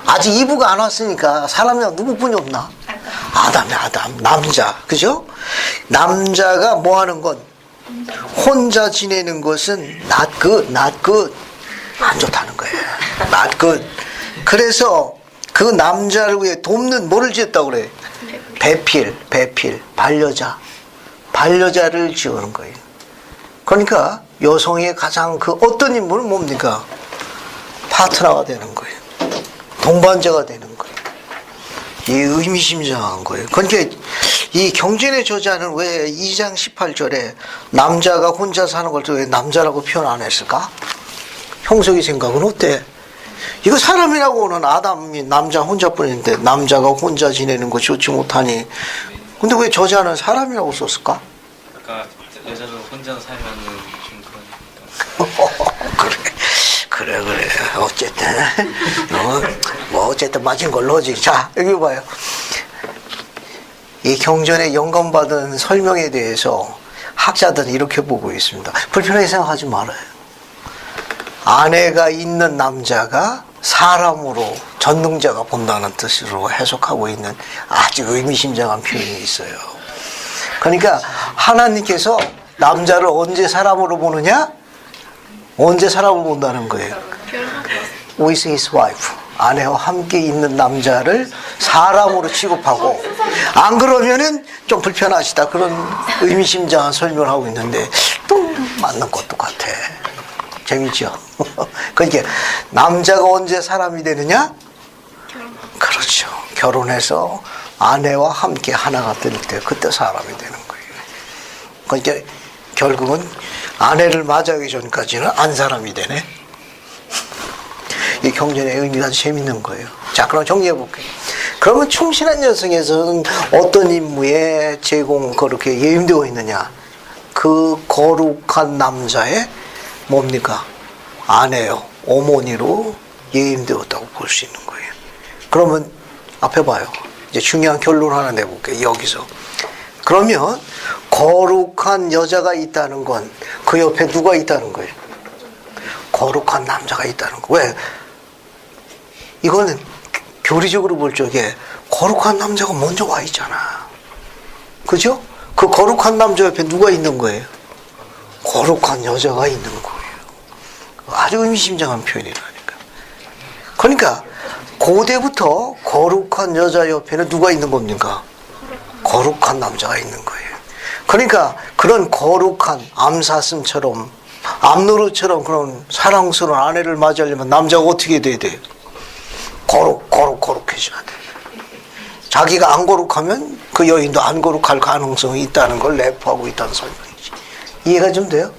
아직 이브가 안 왔으니까 사람이랑 누구뿐이 없나? 아담이 아담. 남자. 그죠? 남자가 뭐 하는 건? 혼자 지내는 것은 not good. 안 좋다는 거예요. not good. 그래서 그 남자를 위해 돕는 뭐를 지었다고 그래? 배필, 반려자를 지우는 거예요. 그러니까 여성의 가장 그 어떤 인물은 뭡니까? 파트너가 되는 거예요. 동반자가 되는 거예요. 이 의미심장한 거예요. 그러니까 이 경전의 저자는 왜 2장 18절에 남자가 혼자 사는 걸 왜 남자라고 표현 안 했을까? 형석이 생각은 어때? 이거 사람이라고는 아담이 남자 혼자뿐인데 남자가 혼자 지내는 거 좋지 못하니. 근데 왜 저자는 사람이라고 썼을까? 그러니까 여자도 혼자 살면은 좀 그러니까. 그래. 어쨌든 어쨌든 맞은 걸로 하지. 자, 여기 봐요. 이 경전의 영감받은 설명에 대해서 학자들은 이렇게 보고 있습니다. 불편하게 생각하지 말아요. 아내가 있는 남자가 사람으로 전능자가 본다는 뜻으로 해석하고 있는 아주 의미심장한 표현이 있어요. 그러니까 하나님께서 남자를 언제 사람으로 보느냐? 언제 사람을 본다는 거예요? With his wife. 아내와 함께 있는 남자를 사람으로 취급하고, 안 그러면은 좀 불편하시다. 그런 의미심장한 설명을 하고 있는데 또 맞는 것도 같아. 재밌죠? 그러니까 남자가 언제 사람이 되느냐? 그렇죠. 결혼해서 아내와 함께 하나가 될 때 그때 사람이 되는 거예요. 그러니까 결국은 아내를 맞이하기 전까지는 안 사람이 되네. 이 경전의 의미가 아주 재밌는 거예요. 자, 그럼 정리해 볼게요. 그러면 충실한 여성에서는 어떤 임무에 그렇게 예임되어 있느냐? 그 거룩한 남자의 뭡니까? 아내요, 어머니로 예임되었다고 볼 수 있는 거예요. 그러면 앞에 봐요. 이제 중요한 결론 하나 내볼게요. 여기서. 그러면 거룩한 여자가 있다는 건 그 옆에 누가 있다는 거예요? 거룩한 남자가 있다는 거. 왜? 이거는 교리적으로 볼 적에 거룩한 남자가 먼저 와 있잖아. 그죠? 그 거룩한 남자 옆에 누가 있는 거예요? 거룩한 여자가 있는 거예요. 아주 의미심장한 표현이라니까. 그러니까 고대부터 거룩한 여자 옆에는 누가 있는 겁니까? 거룩한 남자가 있는 거예요. 그러니까 그런 거룩한 암사슴처럼 암노루처럼 그런 사랑스러운 아내를 맞이하려면 남자가 어떻게 돼야 돼요? 거룩해져야 돼. 자기가 안 거룩하면 그 여인도 안 거룩할 가능성이 있다는 걸 내포하고 있다는 설명이지. 이해가 좀 돼요?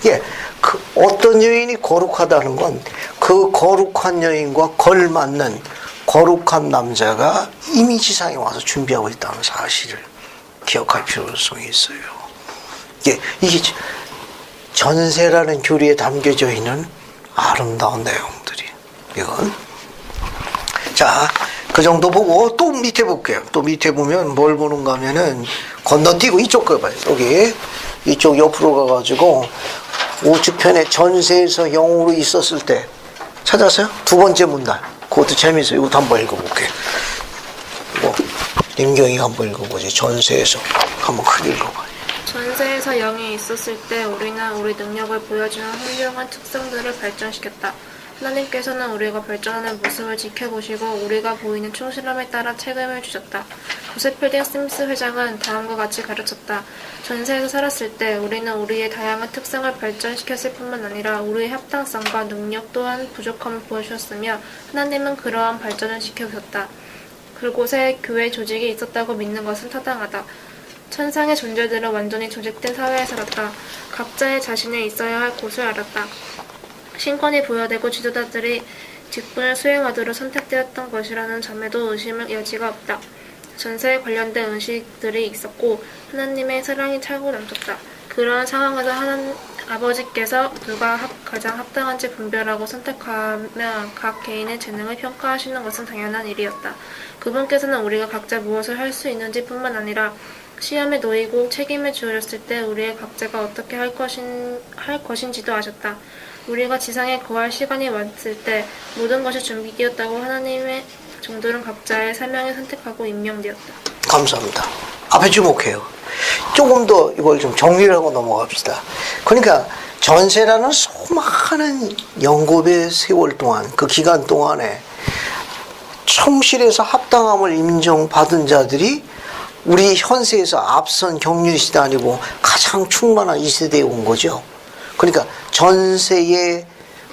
예, 그 어떤 여인이 거룩하다는 건 그 거룩한 여인과 걸맞는 거룩한 남자가 이미 지상에 와서 준비하고 있다는 사실을 기억할 필요성이 있어요. 예, 이게 전세라는 교리에 담겨져 있는 아름다운 내용들이 이건. 자, 그 정도 보고 또 밑에 볼게요. 또 밑에 보면 뭘 보는가 하면은 건너뛰고 이쪽 거 봐요. 여기 이쪽 옆으로 가가지고 우측편에 전세에서 영으로 있었을 때 찾았어요? 두 번째 문단. 그것도 재밌어요. 이것도 한번 읽어볼게요. 이거 임경이가 한번 읽어보지. 전세에서 한번 크게 읽어봐요. 전세에서 영이 있었을 때 우리는 우리 능력을 보여주는 훌륭한 특성들을 발전시켰다. 하나님께서는 우리가 발전하는 모습을 지켜보시고 우리가 보이는 충실함에 따라 책임을 주셨다. 조셉 필딩 스미스 회장은 다음과 같이 가르쳤다. 전세에서 살았을 때 우리는 우리의 다양한 특성을 발전시켰을 뿐만 아니라 우리의 합당성과 능력 또한 부족함을 보여주셨으며 하나님은 그러한 발전을 지켜주셨다. 그곳에 교회 조직이 있었다고 믿는 것은 타당하다. 천상의 존재들은 완전히 조직된 사회에 살았다. 각자의 자신에 있어야 할 곳을 알았다. 신권이 부여되고 지도자들이 직분을 수행하도록 선택되었던 것이라는 점에도 의심의 여지가 없다. 전세에 관련된 의식들이 있었고 하나님의 사랑이 차고 넘쳤다. 그러한 상황에서 아버지께서 누가 가장 합당한지 분별하고 선택하며 각 개인의 재능을 평가하시는 것은 당연한 일이었다. 그분께서는 우리가 각자 무엇을 할 수 있는지 뿐만 아니라 시험에 놓이고 책임을 주어졌을 때 우리의 각자가 어떻게 할 것인지도 아셨다. 우리가 지상에 거할 시간이 왔을 때 모든 것이 준비되었다고 하나님의 종들은 각자의 사명을 선택하고 임명되었다. 감사합니다. 앞에 주목해요. 조금 더 이걸 좀 정리를 하고 넘어갑시다. 그러니까 전세라는 수많은 영겁의 세월 동안, 그 기간 동안에 충실해서 합당함을 인정받은 자들이 우리 현세에서 앞선 경륜 시대 아니고 가장 충만한 이 세대에 온 거죠. 그러니까 전세의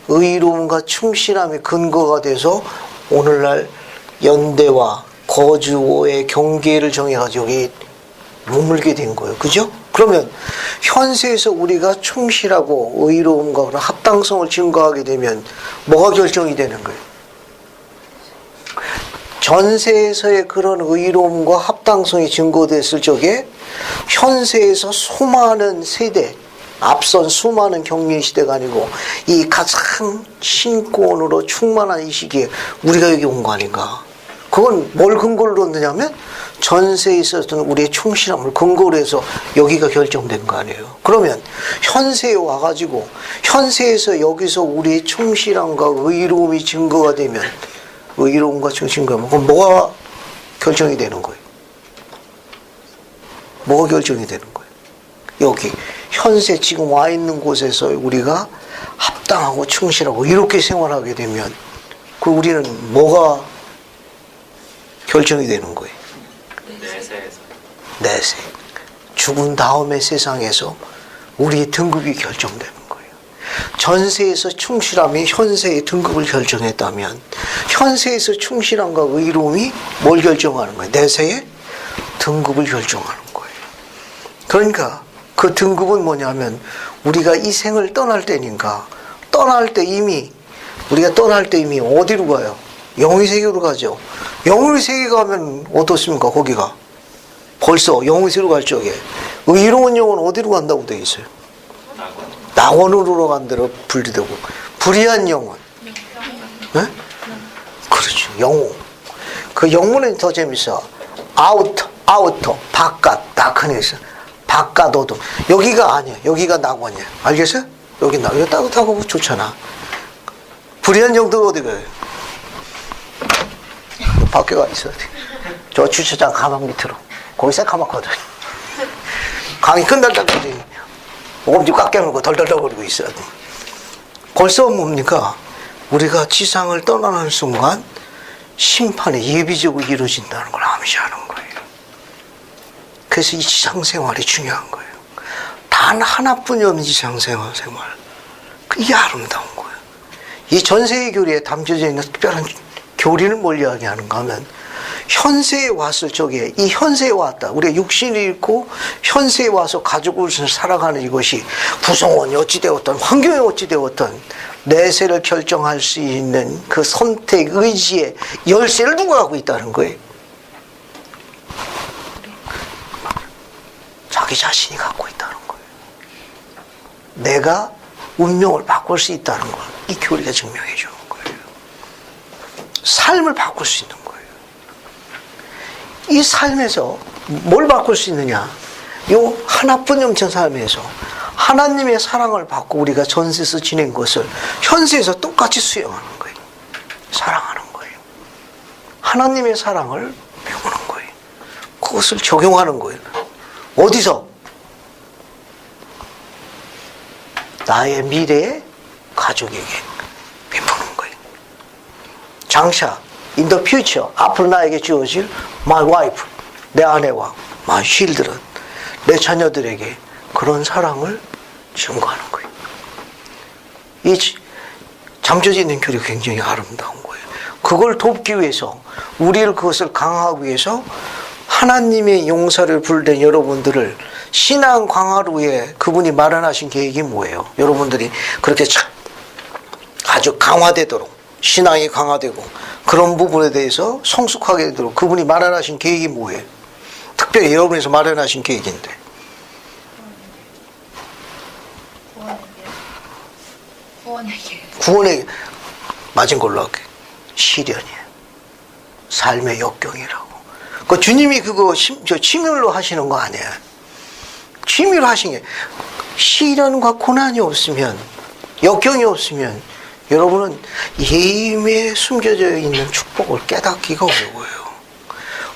의로움과 충실함이 근거가 돼서 오늘날 연대와 거주의 경계를 정해가지고 여기 머물게 된 거예요. 그죠? 그러면 현세에서 우리가 충실하고 의로움과 그런 합당성을 증거하게 되면 뭐가 결정이 되는 거예요? 전세에서의 그런 의로움과 합당성이 증거됐을 적에 현세에서 수많은 세대, 앞선 수많은 경륜 시대가 아니고 이 가장 신권으로 충만한 이 시기에 우리가 여기 온 거 아닌가. 그건 뭘 근거로 얻느냐면 전세에 있었던 우리의 충실함을 근거로 해서 여기가 결정된 거 아니에요. 그러면 현세에 와가지고 현세에서 여기서 우리의 충실함과 의로움이 증거가 되면 의로움과 증거가 그럼 뭐가 결정이 되는 거예요? 뭐가 결정이 되는 거예요? 여기 현세 지금 와 있는 곳에서 우리가 합당하고 충실하고 이렇게 생활하게 되면 그 우리는 뭐가 결정이 되는 거예요? 내세에서. 내세. 죽은 다음의 세상에서 우리의 등급이 결정되는 거예요. 전세에서 충실함이 현세의 등급을 결정했다면 현세에서 충실함과 의로움이 뭘 결정하는 거예요? 내세의 등급을 결정하는 거예요. 그러니까 그 등급은 뭐냐면 우리가 이 생을 떠날 때니까 떠날 때 이미 우리가 떠날 때 이미 어디로 가요? 영의 세계로 가죠. 영의 세계 가면 어떻습니까? 거기가 벌써 영의 세계로 갈 적에 의로운 영은 어디로 간다고 되어 있어요? 낙원으로 간다고 분리되고 불의한 영은 네? 그렇죠. 영웅. 그 영문은 더 재밌어. 아우터 바깥 다크니스 바깥 어둠. 여기가 아니야. 여기가 낙원이야. 알겠어요? 여기 따뜻하고 좋잖아. 불의한 영들 어디 가요? 밖에 가 있어야 돼. 저 주차장 가방 밑으로. 거기 새까맣거든. 강의 끝날 때까지 오금지 꽉 깨물고 덜덜덜거리고 있어야 돼. 벌써 뭡니까? 우리가 지상을 떠나는 순간 심판이 예비적으로 이루어진다는 걸 암시하는 거예요. 그래서 이 지상 생활이 중요한 거예요. 단 하나뿐이 없는 지상 생활. 이게 아름다운 거예요. 이 전세의 교리에 담겨져 있는 특별한 교리를 뭘 이야기하는가 하면 현세에 왔을 적에 이 현세에 왔다. 우리가 육신을 잃고 현세에 와서 가족을 살아가는 이것이 구성원이 어찌되었든 환경이 어찌되었든 내세를 결정할 수 있는 그 선택 의지의 열쇠를 누가 갖고 있다는 거예요. 자기 자신이 갖고 있다는 거예요. 내가 운명을 바꿀 수 있다는 걸 이 교리가 증명해 주는 거예요. 삶을 바꿀 수 있는 거예요. 이 삶에서 뭘 바꿀 수 있느냐? 요 하나뿐이 없는 삶에서 하나님의 사랑을 받고 우리가 전세에서 지낸 것을 현세에서 똑같이 수용하는 거예요. 사랑하는 거예요. 하나님의 사랑을 배우는 거예요. 그것을 적용하는 거예요. 어디서? 나의 미래의 가족에게 베푸는 거예요. 장차, in the future, 앞으로 나에게 주어질 my wife, 내 아내와 my children, 내 자녀들에게 그런 사랑을 증거하는 거예요. 이 잠재져 있는 교리가 굉장히 아름다운 거예요. 그걸 돕기 위해서, 우리를 그것을 강화하기 위해서 하나님의 용서를 부르는 여러분들을 신앙 강화를 위해 그분이 마련하신 계획이 뭐예요? 여러분들이 그렇게 아주 강화되도록, 신앙이 강화되고 그런 부분에 대해서 성숙하게 되도록 그분이 마련하신 계획이 뭐예요? 특별히 여러분에서 마련하신 계획인데. 구원의 맞은 걸로 할게요. 시련이에요. 삶의 역경이라고. 그 주님이 그거 취미로 하시는 거 아니에요. 취미로 하신 게 시련과 고난이 없으면, 역경이 없으면 여러분은 예임에 숨겨져 있는 축복을 깨닫기가 어려워요.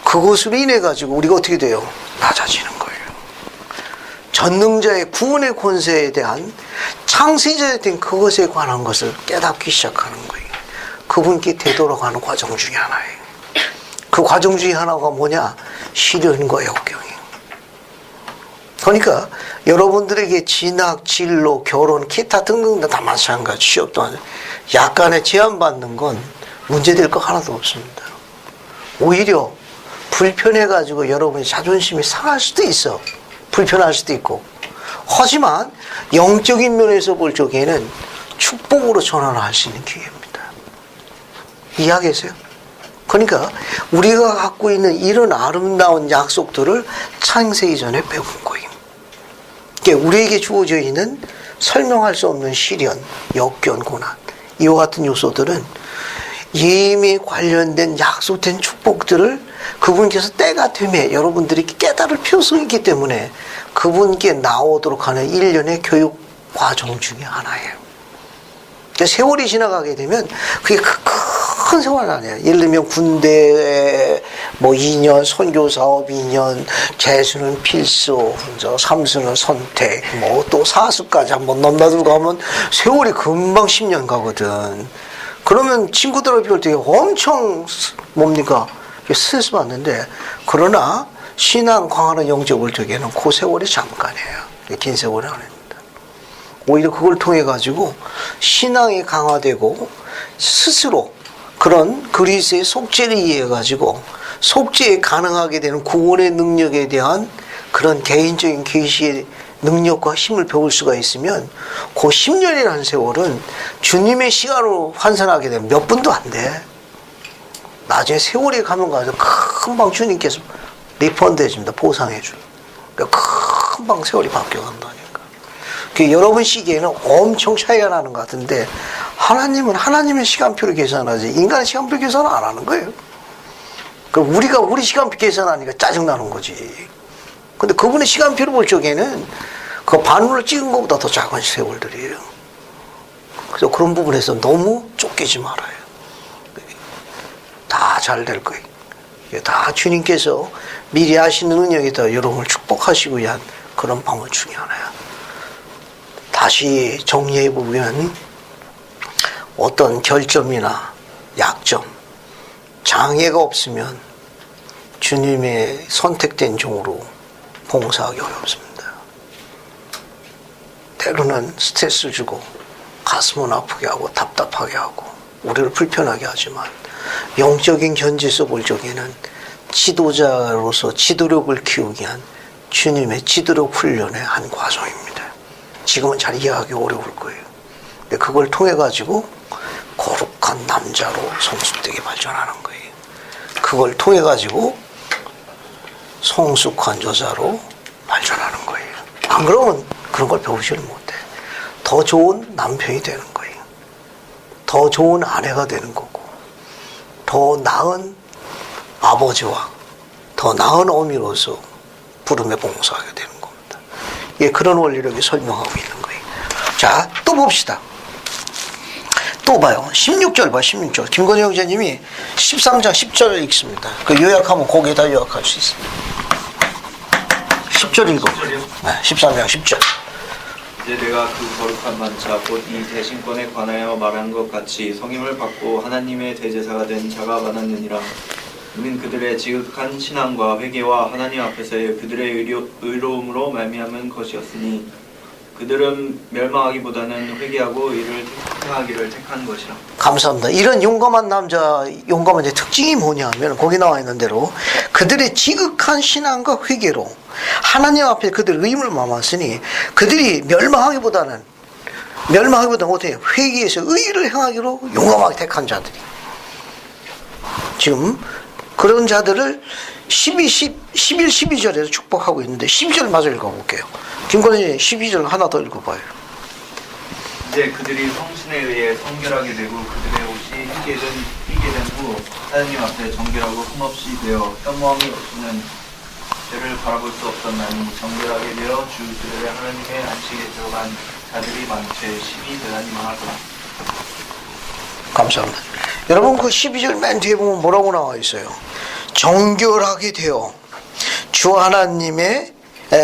그것으로 인해 가지고 우리가 어떻게 돼요? 낮아지는 거예요. 전능자의 구원의 권세에 대한, 창세자에 대한 그것에 관한 것을 깨닫기 시작하는 거예요. 그분께 되돌아가는 과정 중에 하나예요. 그 과정 중에 하나가 뭐냐? 시련과 역경이에요. 그러니까 여러분들에게 진학, 진로, 결혼, 기타 등등 다 마찬가지, 취업도 하죠. 약간의 제한받는 건 문제될 거 하나도 없습니다. 오히려 불편해가지고 여러분의 자존심이 상할 수도 있어. 불편할 수도 있고. 하지만 영적인 면에서 볼 적에는 축복으로 전환할 수 있는 기회입니다. 이해하겠어요? 그러니까 우리가 갖고 있는 이런 아름다운 약속들을 창세기 전에 배운 거예요. 우리에게 주어져 있는 설명할 수 없는 시련, 역경, 고난, 이와 같은 요소들은 예임에 관련된 약속된 축복들을 그분께서 때가 되면 여러분들이 깨달을 필요성이 있기 때문에 그분께 나오도록 하는 일련의 교육 과정 중에 하나예요. 세월이 지나가게 되면 그게 큰 세월 아니에요. 예를 들면 군대 뭐 2년, 선교 사업 2년, 재수는 필수, 삼수는 선택, 뭐 또 사수까지 한번 넘나들고 하면 세월이 금방 10년 가거든. 그러면 친구들하고 비교할 때 엄청 뭡니까? 스트레스 받는데, 그러나 신앙 강화는 영적을 적에는 그 세월이 잠깐이에요. 긴 세월이 아닙니다. 오히려 그걸 통해 가지고 신앙이 강화되고 스스로 그런 그리스의 속죄를 이해해 가지고 속죄에 가능하게 되는 구원의 능력에 대한 그런 개인적인 계시의 능력과 힘을 배울 수가 있으면 그 10년이라는 세월은 주님의 시간으로 환산하게 되면 몇 분도 안 돼. 나중에 세월이 가면 가서 금방 주님께서 리펀드 해줍니다. 보상해 줘요. 그러니까 금방 세월이 바뀌어간다니까. 여러분 시기에는 엄청 차이가 나는 것 같은데 하나님은 하나님의 시간표를 계산하지 인간의 시간표 계산을 안 하는 거예요. 그럼 우리가 우리 시간표 계산하니까 짜증나는 거지. 근데 그분의 시간표를 볼 적에는 그 바늘로 찍은 것보다 더 작은 세월들이에요. 그래서 그런 부분에서 너무 쫓기지 말아요. 다 잘 될 거예요. 이게 다 주님께서 미리 하시는 은혜에다 여러분을 축복하시기 위한 그런 방법 중에 하나야. 다시 정리해 보면 어떤 결점이나 약점, 장애가 없으면 주님의 선택된 종으로 봉사하기 어렵습니다. 때로는 스트레스 주고 가슴은 아프게 하고 답답하게 하고 우리를 불편하게 하지만 영적인 현지에서 볼 적에는 지도자로서 지도력을 키우기 위한 주님의 지도력 훈련의 한 과정입니다. 지금은 잘 이해하기 어려울 거예요. 근데 그걸 통해 가지고 거룩한 남자로 성숙되게 발전하는 거예요. 그걸 통해 가지고 성숙한 여자로 발전하는 거예요. 안 그러면 그런 걸 배우지를 못해. 더 좋은 남편이 되는 거예요. 더 좋은 아내가 되는 거고, 더 나은 아버지와 더 나은 어미로서 부름에 봉사하게 되는 겁니다. 예, 그런 원리를 여기 설명하고 있는 거예요. 자, 또 봅시다. 또 봐요. 16절 봐, 16절. 김건희 형제님이 13장 10절을 읽습니다. 그 요약하면 거기에다 요약할 수 있습니다. 10절 읽어. 네, 13장 10절. 이제 내가 그 거룩한 만차 곧 이 대신권에 관하여 말한 것 같이 성임을 받고 하나님의 대제사가 된 자가 많았느니라. 이는 그들의 지극한 신앙과 회개와 하나님 앞에서의 그들의 의로움으로 말미암은 것이었으니 그들은 멸망하기보다는 회개하고 이를 행하기를 택한 것이라. 감사합니다. 이런 용감한 남자, 용감한 특징이 뭐냐면 거기 나와 있는 대로 그들의 지극한 신앙과 회개로 하나님 앞에 그들의 의임을 mam았으니 그들이 멸망하기보다는 어떻게 회개해서 의를 행하기로 용감하게 택한 자들이. 지금 그런 자들을 11, 12절에서 축복하고 있는데 12절 마저 읽어볼게요. 김건희 12절 하나 더 읽어봐요. 이제 그들이 성신에 의해 성결하게 되고 그들의 옷이 희게 된 후 하나님 앞에 정결하고 흠없이 되어 혐오함이 없는 죄를 바라볼 수 없었나니 정결하게 되어 주 그들의 하나님의 안식에 들어간 자들이 많되 심히 대단히 많았더라. 감사합니다. 여러분 그 12절 맨 뒤에 보면 뭐라고 나와 있어요? 정결하게 되어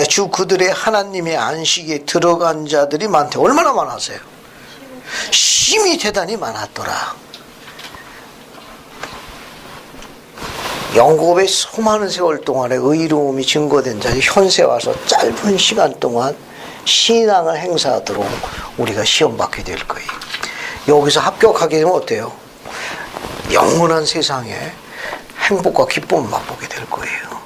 주 그들의 하나님의 안식에 들어간 자들이 많대. 얼마나 많았어요? 심히 대단히 많았더라. 영국의 수많은 세월 동안에 의로움이 증거된 자들이 현세 와서 짧은 시간 동안 신앙을 행사하도록 우리가 시험받게 될 거예요. 여기서 합격하게 되면 어때요? 영원한 세상에 행복과 기쁨을 맛보게 될 거예요.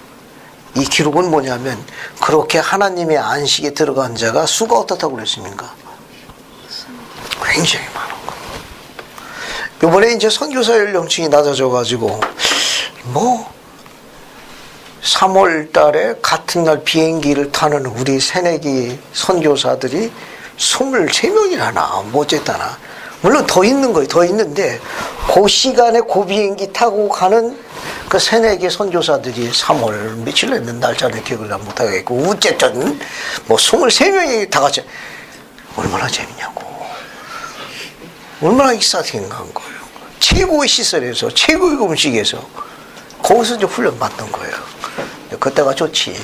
이 기록은 뭐냐면 그렇게 하나님의 안식에 들어간 자가 수가 어떻다고 그랬습니까? 굉장히 많은 거예요. 이번에 이제 선교사 연령층이 낮아져 가지고 3월 달에 같은 날 비행기를 타는 우리 새내기 선교사들이 23명이나 나, 어쨌다나. 물론 더 있는 거예요. 더 있는데, 그 시간에 그 비행기 타고 가는 그 새내기 선교사들이 3월 며칠 했는 날짜는 기억을 못하겠고, 어쨌든, 23명이 다 같이, 얼마나 재밌냐고. 얼마나 익사팅한 거예요. 최고의 시설에서, 최고의 음식에서, 거기서 이제 훈련 받는 거예요. 그때가 좋지.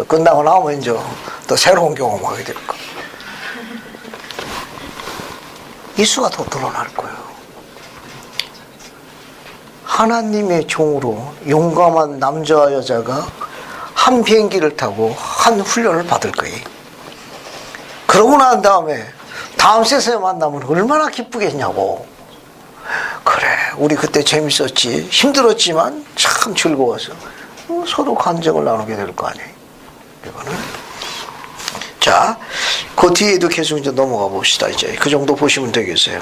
끝나고 나면 이제 또 새로운 경험하게 될 거예요. 이 수가 더 늘어날 거예요. 하나님의 종으로 용감한 남자와 여자가 한 비행기를 타고 한 훈련을 받을 거예요. 그러고 난 다음에 다음 세상에 만나면 얼마나 기쁘겠냐고. 그래, 우리 그때 재밌었지. 힘들었지만 참 즐거워서 서로 감정을 나누게 될 거 아니에요. 이거는. 자, 그 뒤에도 계속 이제 넘어가 봅시다. 이제 그 정도 보시면 되겠어요.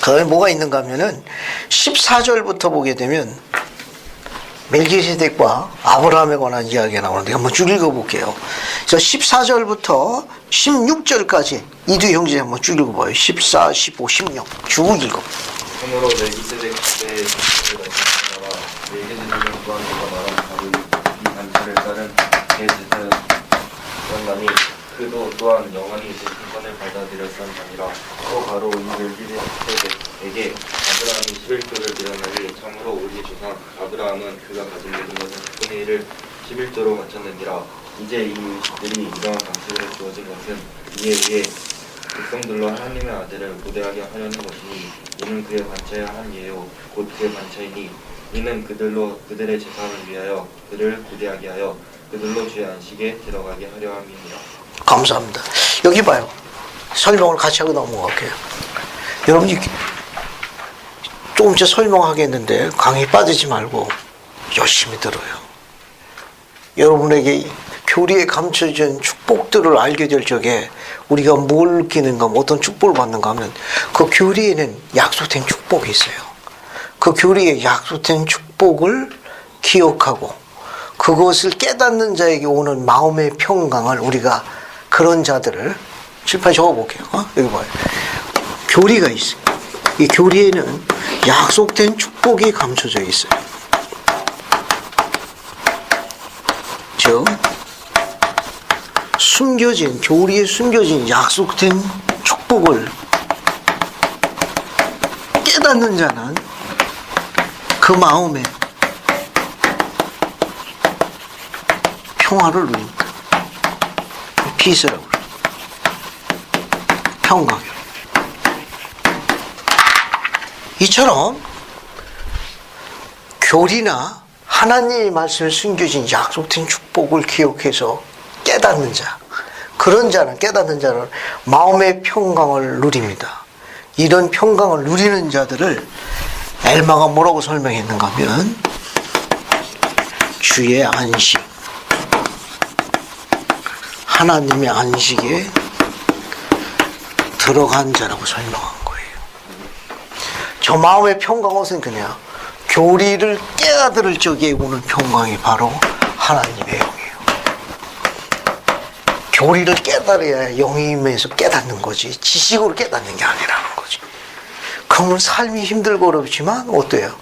그 다음에 뭐가 있는가 하면은 14절부터 보게 되면 멜기세덱과 아브라함에 관한 이야기가 나오는데 한번 쭉 읽어볼게요. 그래서 14절부터 16절까지 이두 형제 한번 쭉 읽어봐요. 14, 15, 16 쭉 읽어. 그러므로 멜기세덱 때의 정치를 가진 자와 멜기세덱은 또한 그가 말한 바로 이 반차를 따른 대제사였나니 그도 또한 영원히 대신권을 받아들였던 자니라. 또 바로 이 멜기세덱에게 아브라함이 11조를 드렸나니 참으로 우리 조상 아브라함은 그가 가진 모든 것은 10분의 1을 11조로 바쳤느니라. 이제 이 의식들이 이러한 방식으로 주어진 것은 이에 의해 백성들로 하나님의 아들을 고대하게 하려는 것이니 이는 그의 반차야 한 예요 곧 그의 반차이니 이는 그들의 제사를 위하여 그를 고대하게 하여 그들로 주의 안식에 들어가게 하려 함이니라. 감사합니다. 여기 봐요. 설명을 같이 하고 넘어갈게요. 여러분이 조금 더 설명하겠는데 강의 빠지지 말고 열심히 들어요. 여러분에게 교리에 감춰진 축복들을 알게 될 적에 우리가 뭘 느끼는가, 어떤 축복을 받는가 하면 그 교리에는 약속된 축복이 있어요. 그 교리에 약속된 축복을 기억하고 그것을 깨닫는 자에게 오는 마음의 평강을 우리가 그런 자들을 칠판에 적어볼게요. 여기 봐요. 교리가 있어요. 이 교리에는 약속된 축복이 감춰져 있어요. 즉 숨겨진, 교리에 숨겨진 약속된 축복을 깨닫는 자는 그 마음에 평화를 누립니다. 피스라고 그래요. 평강. 이처럼 교리나 하나님의 말씀에 숨겨진 약속된 축복을 기억해서 깨닫는 자, 그런 자는, 깨닫는 자는 마음의 평강을 누립니다. 이런 평강을 누리는 자들을 엘마가 뭐라고 설명했는가 하면 주의 안식, 하나님의 안식에 들어간 자라고 설명한 거예요. 저 마음의 평강은 그냥 교리를 깨달을 적에 오는 평강이 바로 하나님의 영이에요. 교리를 깨달아야 영이 임해서 깨닫는 거지 지식으로 깨닫는 게 아니라는 거지. 그러면 삶이 힘들고 어렵지만 어때요?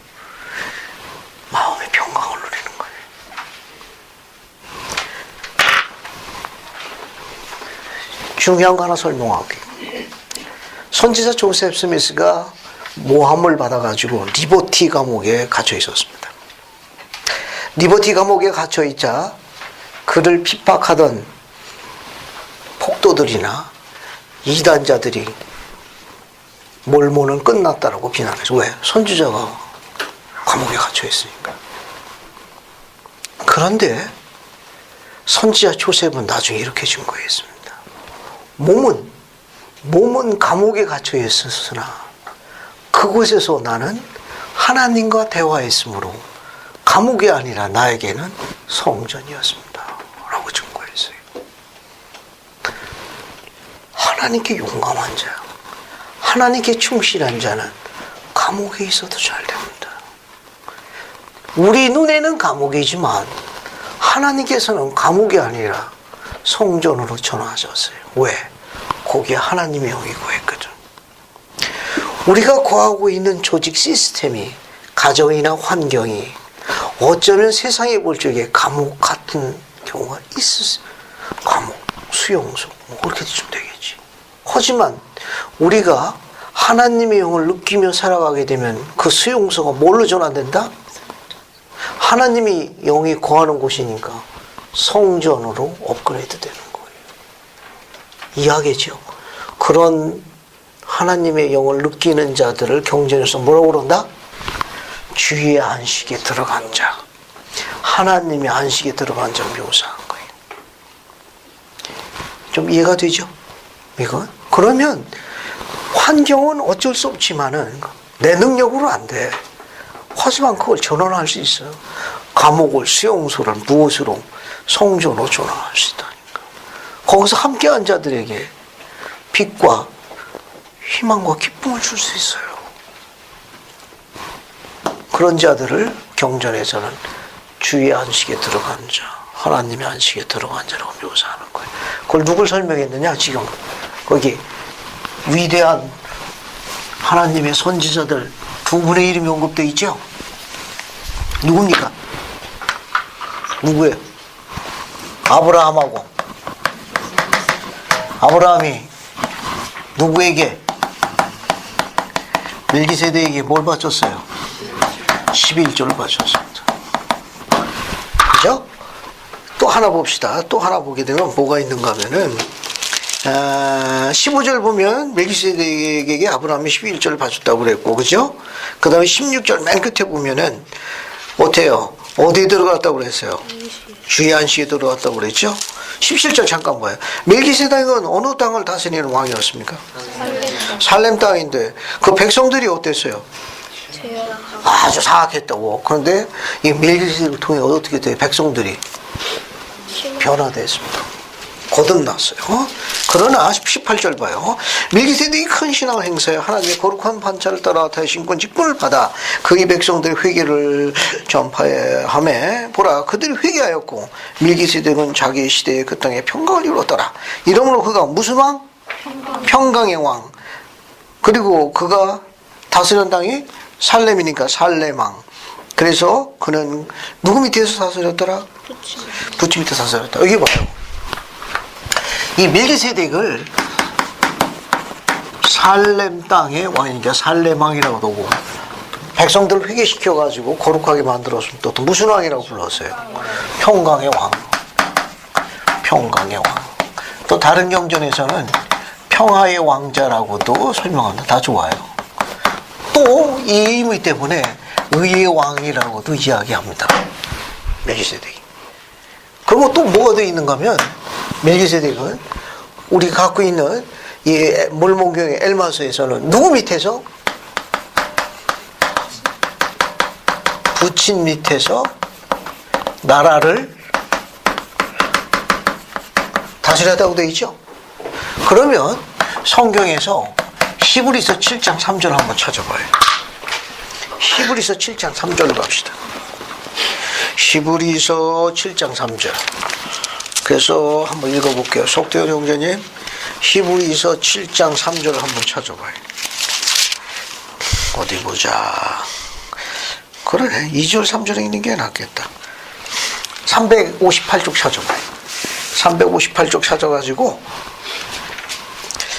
마음의 평강을 누리는 거예요. 중요한 거 하나 설명할게요. 선지자 조셉 스미스가 모함을 받아가지고 리버티 감옥에 갇혀 있었습니다. 리버티 감옥에 갇혀 있자 그를 핍박하던 폭도들이나 이단자들이 몰모는 끝났다라고 비난해서. 왜? 선지자가 감옥에 갇혀 있으니까. 그런데 선지자 조셉은 나중에 이렇게 증거했습니다. 몸은 감옥에 갇혀 있었으나 그곳에서 나는 하나님과 대화했으므로 감옥이 아니라 나에게는 성전이었습니다 라고 증거했어요. 하나님께 용감한 자, 하나님께 충실한 자는 감옥에 있어도 잘 됩니다. 우리 눈에는 감옥이지만 하나님께서는 감옥이 아니라 성전으로 전하셨어요. 왜? 거기에 하나님의 영이 거했거든. 우리가 거하고 있는 조직 시스템이, 가정이나 환경이 어쩌면 세상에 볼 적에 감옥 같은 경우가 있었어요. 감옥, 수용소, 뭐 그렇게 좀 되겠지. 하지만 우리가 하나님의 영을 느끼며 살아가게 되면 그 수용소가 뭘로 전환된다? 하나님의 영이 거하는 곳이니까 성전으로 업그레이드 되는 거예요. 이해하겠죠? 그런 하나님의 영을 느끼는 자들을 경전에서 뭐라고 그런다? 주의 안식에 들어간 자, 하나님의 안식에 들어간 자 묘사한 거예요. 좀 이해가 되죠? 이건? 그러면 환경은 어쩔 수 없지만은 내 능력으로 안 돼. 하지만 그걸 전환할 수 있어요. 감옥을, 수용소를 무엇으로? 성전으로 전환할 수 있다니까. 거기서 함께한 자들에게 빛과 희망과 기쁨을 줄 수 있어요. 그런 자들을 경전에서는 주의 안식에 들어간 자, 하나님의 안식에 들어간 자라고 묘사하는 거예요. 그걸 누굴 설명했느냐? 지금 거기 위대한 하나님의 선지자들 두 분의 이름이 언급되어 있죠? 누굽니까? 누구예요? 아브라함하고. 아브라함이 누구에게? 멜기세덱에게 뭘 바쳤어요? 11조를 바쳤습니다. 그죠? 또 하나 봅시다. 또 하나 보게 되면 뭐가 있는가 하면은 15절 보면 멜기세덱에게 아브라함이 11조를 바쳤다고 그랬고, 그죠? 그 다음에 16절 맨 끝에 보면은 어때요? 어디에 들어갔다고 그랬어요? 주의 안식에 들어갔다고 그랬죠? 17절 잠깐 봐요. 멜기세덱은 어느 땅을 다스리는 왕이었습니까? 살렘 땅인데 그 백성들이 어땠어요? 아주 사악했다고. 그런데 이 멜기세덱을 통해 어떻게 돼요? 백성들이 변화됐습니다. 거듭났어요. 그러나 18절 봐요. 멜기세덱이 큰 신앙을 행사해 하나님의 거룩한 반차를 따라 대신권 직분을 받아 그의 백성들의 회개를 전파하며 보라 그들이 회개하였고 멜기세덱은 자기 시대에 그 땅에 평강을 이루었더라. 이러므로 그가 무슨 왕? 평강의 왕. 그리고 그가 다스린 땅이 살렘이니까 살렘왕. 그래서 그는 누구 밑에서 다스렸더라? 부치 밑에서 다스렸다. 여기 봐요. 이 멜기세덱을 살렘 땅의 왕이니까 살렘왕이라고 보고 백성들을 회개시켜가지고 거룩하게 만들었으면 또 무슨 왕이라고 불렀어요? 평강의 왕. 평강의 왕. 또 다른 경전에서는 평화의 왕자라고도 설명합니다. 다 좋아요. 또 이 의미 때문에 의의 왕이라고도 이야기합니다. 멜기세덱이. 그리고 또 뭐가 되어 있는가 하면 멜기세덱은 우리가 갖고 있는 이 몰몬경의 엘마서에서는 누구 밑에서? 부친 밑에서 나라를 다스렸다고 되어 있죠. 그러면 성경에서 히브리서 7장 3절 한번 찾아봐요. 히브리서 7장 3절로 갑시다. 히브리서 7장 3절. 그래서 한번 읽어볼게요. 속대현 형제님, 히브리서 7장 3절을 한번 찾아봐요. 어디 보자. 그러네. 2절 3절에 있는 게 낫겠다. 358쪽 찾아봐요. 358쪽 찾아가지고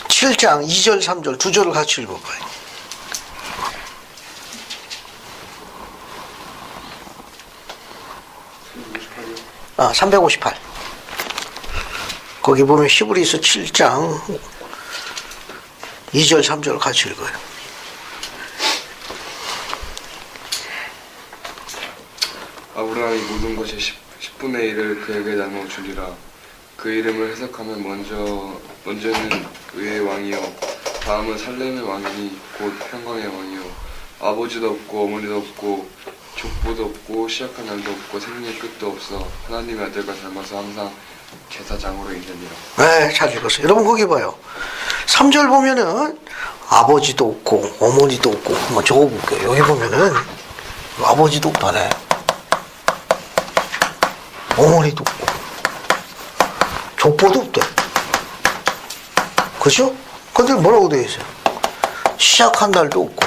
7장 2절 3절 두 절을 같이 읽어봐요. 358. 거기 보면 히브리서 7장 2절 3절 같이 읽어요. 아브라함이 모든 것의 10분의 1을 그에게 나누어 주리라. 그 이름을 해석하면 먼저는 의의 왕이요 다음은 살렘의 왕이니 곧 평강의 왕이요 아버지도 없고 어머니도 없고 족보도 없고 시작한 날도 없고 생명의 끝도 없어 하나님의 아들과 닮아서 항상 제사장으로 있느니라. 네, 잘 읽었어요. 여러분 거기 봐요. 3절 보면은 아버지도 없고 어머니도 없고 한번 적어볼게요. 여기 보면은 아버지도 없다네. 어머니도 없고 족보도 없대. 그죠? 근데 뭐라고 되어 있어요? 시작한 날도 없고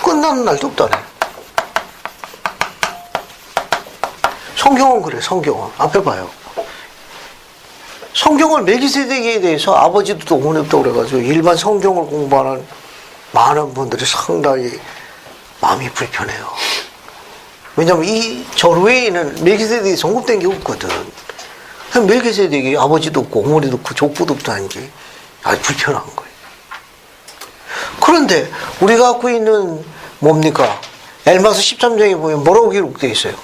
끝나는 날도 없다네. 성경은 그래. 성경은 앞에 봐요. 성경을 멜기세덱에 대해서 아버지도 어머니 없다고 그래가지고 일반 성경을 공부하는 많은 분들이 상당히 마음이 불편해요. 왜냐면 이 절외에는 멜기세덱이 성급된 게 없거든. 멜기세덱이 아버지도 없고 어머니도 없고 족보도 없다는 게 아주 불편한 거예요. 그런데 우리가 갖고 있는 뭡니까? 엘마서 13장에 보면 뭐라고 기록되어 있어요?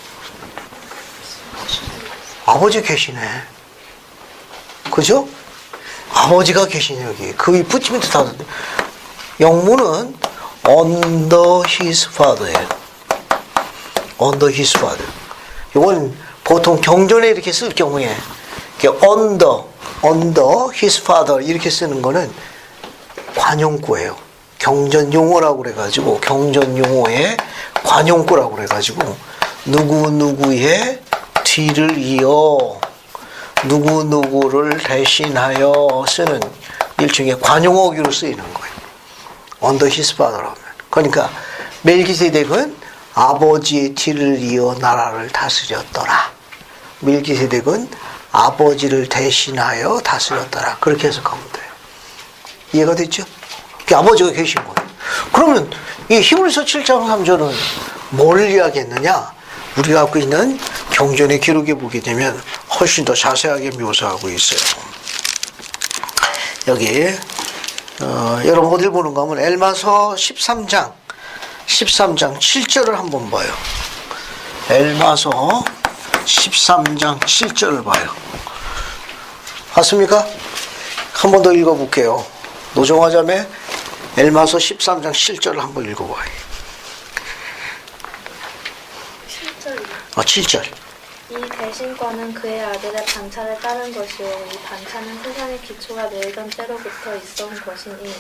아버지 계시네. 그죠? 아버지가 계시네 여기. 그 붙이면 다 영문은 under his father예요. under his father. 이건 보통 경전에 이렇게 쓸 경우에 under his father 이렇게 쓰는 거는 관용구예요. 경전 용어라고 그래가지고 경전 용어에 관용구라고 그래가지고 누구누구의 뒤를 이어 누구누구를 대신하여 쓰는 일종의 관용어기로 쓰이는 거예요. under his father라고 하면. 그러니까 멜기세덱은 아버지의 뒤를 이어 나라를 다스렸더라. 멜기세덱은 아버지를 대신하여 다스렸더라. 그렇게 해석하면 돼요. 이해가 됐죠? 그 아버지가 계신 거예요. 그러면 이 히브리서 7장 3절은 뭘 이야기했느냐? 우리가 갖고 있는 경전의 기록에 보게 되면 훨씬 더 자세하게 묘사하고 있어요. 여기 여러분 어딜 보는가 하면 엘마서 13장 7절을 한번 봐요. 엘마서 13장 7절을 봐요. 봤습니까? 한 번 더 읽어볼게요. 노정화자매 엘마서 13장 7절을 한번 읽어봐요. 7절이요. 7절. 이 대신권은 그의 아들의 반차를 따른 것이요 이 반차는 세상의 기초가 늙은 때로부터 있어온 것이니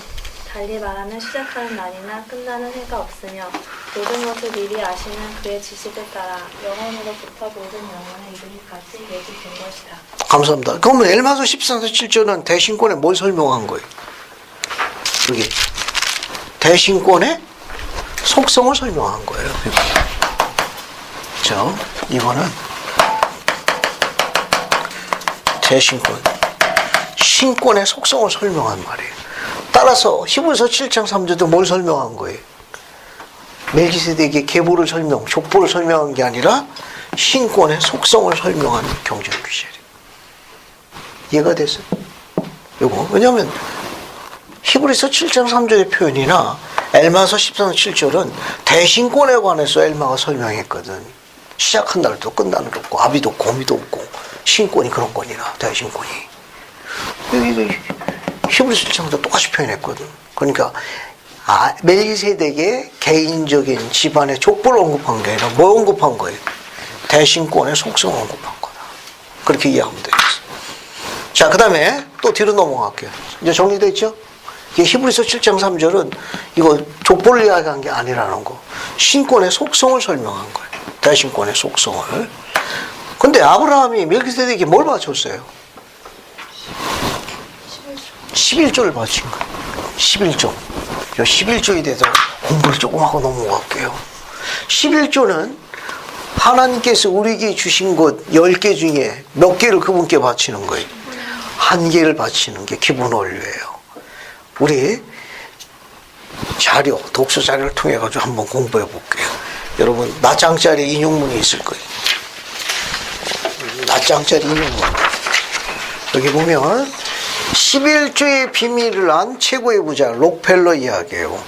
달리 말하면 시작하는 날이나 끝나는 해가 없으며 모든 것을 미리 아시는 그의 지식을 따라 영원으로부터 모든 영원에 이르기까지 예비된 것이라. 감사합니다. 그러면 엘마서 14장 7절은 대신권에 뭘 설명한 거예요? 여기 대신권의 속성을 설명한 거예요. 자, 이거는 대신권, 신권의 속성을 설명한 말이에요. 따라서 히브리서 7장 3절도 뭘 설명한 거예요? 멜기세덱의 계보를 족보를 설명한 게 아니라 신권의 속성을 설명한 경전 구절이에요. 이해가 됐어요? 요거 왜냐하면 히브리서 7장 3절의 표현이나 엘마서 14장 7절은 대신권에 관해서 엘마가 설명했거든. 시작한 날도 끝나는 날 없고 아비도 없고 고미도 없고 신권이 그런 권이나 대신권이 여기 히브리서 7장도 똑같이 표현했거든. 그러니까 멜기세덱의 개인적인 집안의 족보를 언급한 게 아니라 뭐 언급한 거예요? 대신권의 속성을 언급한 거다. 그렇게 이해하면 되겠어. 자, 그 다음에 또 뒤로 넘어갈게요. 이제 정리됐죠? 이게 히브리서 7장 3절은 이거 족보를 이야기한 게 아니라는 거. 신권의 속성을 설명한 거예요. 대신권의 속성을. 근데 아브라함이 멜기세덱에게 뭘 바쳤어요? 11조를 바친 거예요. 11조. 11조에 대해서 공부를 조금 하고 넘어갈게요. 11조는 하나님께서 우리에게 주신 것 10개 중에 몇 개를 그분께 바치는 거예요? 1개를 바치는 게 기본 원리예요. 우리 자료, 독서 자료를 통해 가지고 한번 공부해 볼게요. 여러분 낱장짜리 인용문이 있을 거예요. 낱장짜리 인용문. 여기 보면 11조의 비밀을 안 최고의 부자 록펠러 이야기예요.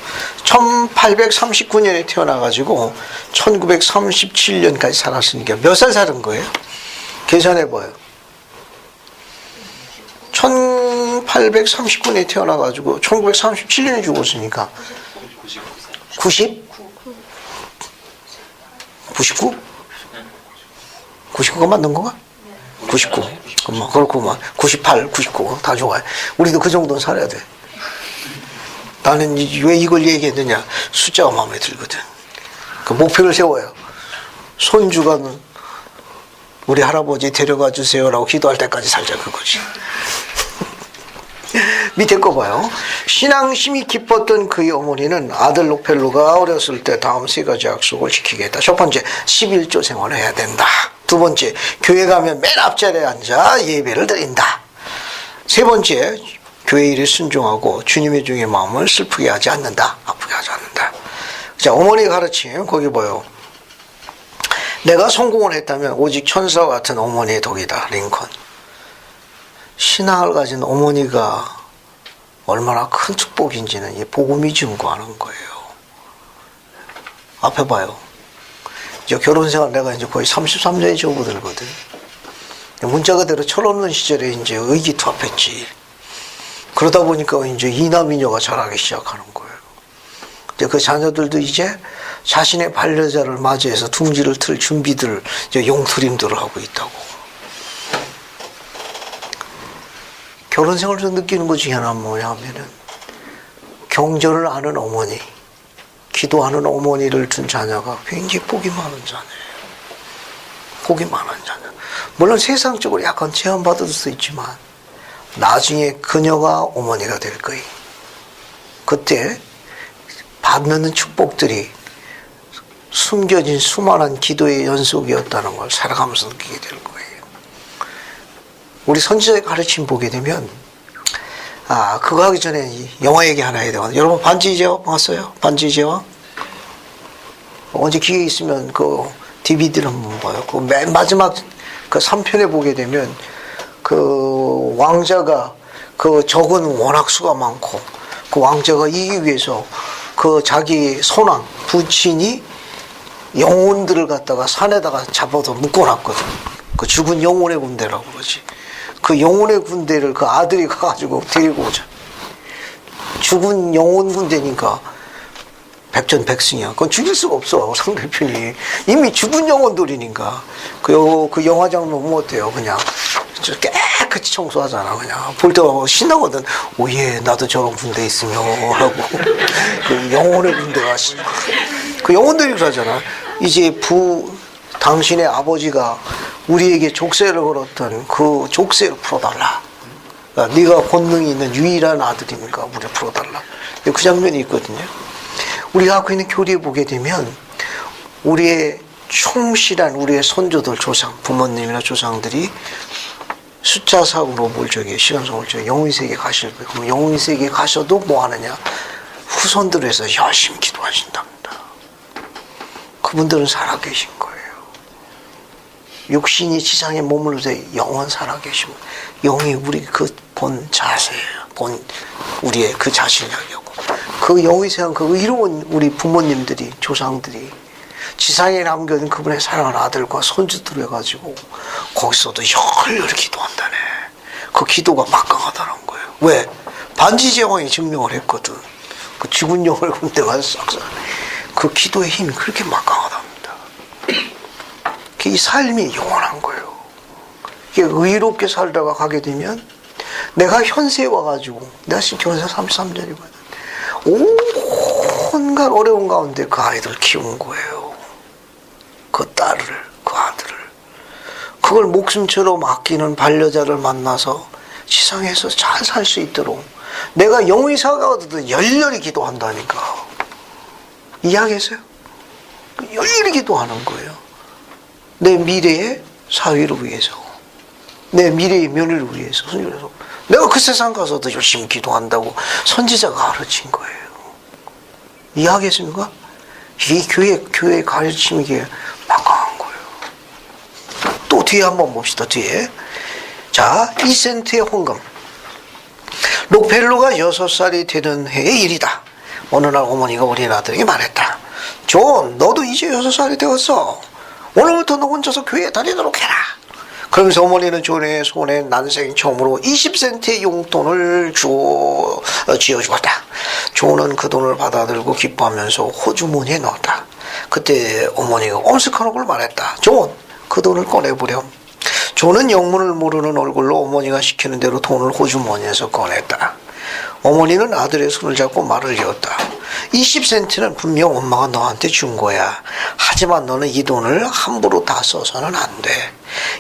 1839년에 태어나가지고 1937년까지 살았으니까 몇 살 사는 거예요? 계산해봐요. 1839년에 태어나가지고 1937년에 죽었으니까 90? 99? 99가 맞는 건가? 99. 그렇구만. 98, 99. 다 좋아요. 우리도 그 정도는 살아야 돼. 나는 왜 이걸 얘기했느냐. 숫자가 마음에 들거든. 그 목표를 세워요. 손주가 우리 할아버지 데려가 주세요라고 기도할 때까지 살자 그거지. 밑에 거 봐요. 신앙심이 깊었던 그의 어머니는 아들 록펠로가 어렸을 때 다음 세 가지 약속을 지키겠다. 첫 번째, 11조 생활을 해야 된다. 두 번째, 교회 가면 맨 앞자리에 앉아 예배를 드린다. 세 번째, 교회 일에 순종하고 주님의 종의 마음을 슬프게 하지 않는다. 아프게 하지 않는다. 자, 어머니의 가르침 거기 봐요. 내가 성공을 했다면 오직 천사와 같은 어머니의 덕이다. 링컨. 신앙을 가진 어머니가 얼마나 큰 축복인지는 이 복음이 증거하는 거예요. 앞에 봐요. 이제 결혼 생활 내가 이제 거의 33년이 접어들거든. 문자 그대로 철없는 시절에 이제 의기투합했지. 그러다 보니까 이제 이남이녀가 자라기 시작하는 거예요. 이제 그 자녀들도 이제 자신의 반려자를 맞이해서 둥지를 틀 준비들, 이제 용투림들을 하고 있다고. 결혼 생활에서 느끼는 것 중에 하나는 뭐냐 하면은 경전을 아는 어머니, 기도하는 어머니를 둔 자녀가 굉장히 복이 많은 자녀예요. 복이 많은 자녀. 물론 세상적으로 약간 제한받을 수 있지만 나중에 그녀가 어머니가 될 거예요. 그때 받는 축복들이 숨겨진 수많은 기도의 연속이었다는 걸 살아가면서 느끼게 될 거예요. 우리 선지자의 가르침 보게 되면 그거 하기 전에 이 영화 얘기 하나 해야 되거든요. 여러분 반지의 제왕 봤어요? 반지의 제왕? 언제 기회 있으면 그 DVD를 한번 봐요. 그 맨 마지막 그 3편에 보게 되면 그 왕자가 그 적은 워낙 수가 많고 그 왕자가 이기기 위해서 그 자기 손왕 부친이 영혼들을 갖다가 산에다가 잡아서 묶어놨거든. 그 죽은 영혼의 군대라고 그러지. 그 영혼의 군대를 그 아들이 가가지고 데리고 오자. 죽은 영혼 군대니까 백전백승이야. 그건 죽일 수가 없어, 상대편이. 이미 죽은 영혼들이니까. 그 영화 장면 보면 어때요? 그냥 깨끗이 청소하잖아. 그냥 볼 때마다 신나거든. 오예, 나도 저런 군대 있으면 하고. 그 영혼의 군대가 그 영혼들이 그러잖아. 이제 당신의 아버지가 우리에게 족쇄를 걸었던 그 족쇄를 풀어달라. 그러니까 네가 권능이 있는 유일한 아들이니까 우리 풀어달라. 그 장면이 있거든요. 우리가 갖고 있는 교리에 보게 되면 우리의 충실한 우리의 선조들 조상, 부모님이나 조상들이 숫자상으로 시간상으로 영혼의 세계에 가실 거예요. 그럼 영혼의 세계에 가셔도 뭐 하느냐? 후손들을 해서 열심히 기도하신답니다. 그분들은 살아계신 거예요. 육신이 지상에 머물러 영원 살아계시면 영이 우리 그 본 자세예요. 우리의 그 자신을 이야기하고 그 영의 세상 그 이로운 우리 부모님들이 조상들이 지상에 남겨진 그분의 사랑하는 아들과 손주들 해가지고 거기서도 열렬히 기도한다네. 그 기도가 막강하다는 거예요. 왜? 반지의 제왕이 증명을 했거든. 그 죽은 영을 군대가 싹싹 그 기도의 힘이 그렇게 막강하답니다. 이 삶이 영원한 거예요. 이게 의롭게 살다가 가게 되면 내가 현세에 와가지고 내가 지금 현세 33년이거든. 온갖 어려운 가운데 그 아이들 키운 거예요. 그 딸을, 그 아들을. 그걸 목숨처럼 아끼는 반려자를 만나서 지상에서 잘 살 수 있도록 내가 영의 사가거든 열렬히 기도한다니까. 이해하겠어요? 열렬히 기도하는 거예요. 내 미래의 사위를 위해서, 내 미래의 며느리를 위해서, 내가 그 세상 가서도 열심히 기도한다고 선지자가 가르친 거예요. 이해하겠습니까? 이 교회의 가르침이 이게 막강한 거예요. 또 뒤에 한번 봅시다, 뒤에. 자, 2센트의 헌금. 록펠로가 6살이 되던 해의 일이다. 어느 날 어머니가 어린 아들에게 말했다. 존, 너도 이제 6살이 되었어. 오늘부터 너 혼자서 교회에 다니도록 해라. 그러면서 어머니는 존의 손에 난생 처음으로 20센트의 용돈을 쥐어주었다. 존은 그 돈을 받아들고 기뻐하면서 호주머니에 넣었다. 그때 어머니가 엄숙한 얼굴로 말했다. 존, 그 돈을 꺼내보렴. 존은 영문을 모르는 얼굴로 어머니가 시키는 대로 돈을 호주머니에서 꺼냈다. 어머니는 아들의 손을 잡고 말을 이었다. 20센트는 분명 엄마가 너한테 준 거야. 하지만 너는 이 돈을 함부로 다 써서는 안 돼.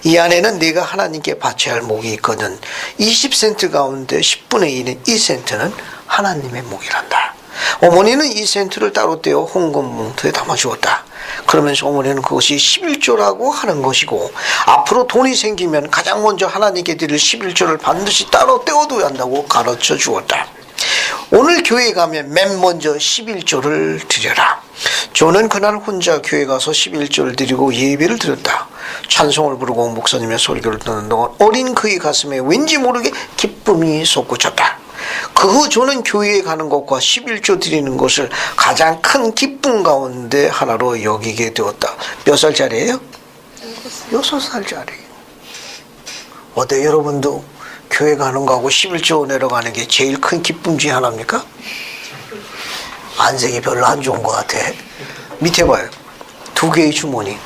이 안에는 네가 하나님께 바쳐야 할 목이 있거든. 20센트 가운데 10분의 1인 2센트는 하나님의 목이란다. 어머니는 2센트를 따로 떼어 헌금 봉투에 담아주었다. 그러면서 어머니는 그것이 11조라고 하는 것이고 앞으로 돈이 생기면 가장 먼저 하나님께 드릴 11조를 반드시 따로 떼어둬야 한다고 가르쳐 주었다. 오늘 교회에 가면 맨 먼저 11조를 드려라. 저는 그날 혼자 교회 가서 11조를 드리고 예배를 드렸다. 찬송을 부르고 목사님의 설교를 듣는 동안 어린 그의 가슴에 왠지 모르게 기쁨이 솟구쳤다. 그 후 저는 교회에 가는 것과 11조 드리는 것을 가장 큰 기쁨 가운데 하나로 여기게 되었다. 몇 살짜리예요? 6살짜리. 어때 여러분도 교회 가는 거하고 11조 내려가는 게 제일 큰 기쁨 중에 하나입니까? 안색이 별로 안 좋은 것 같아. 밑에 봐요. 2개의 주머니.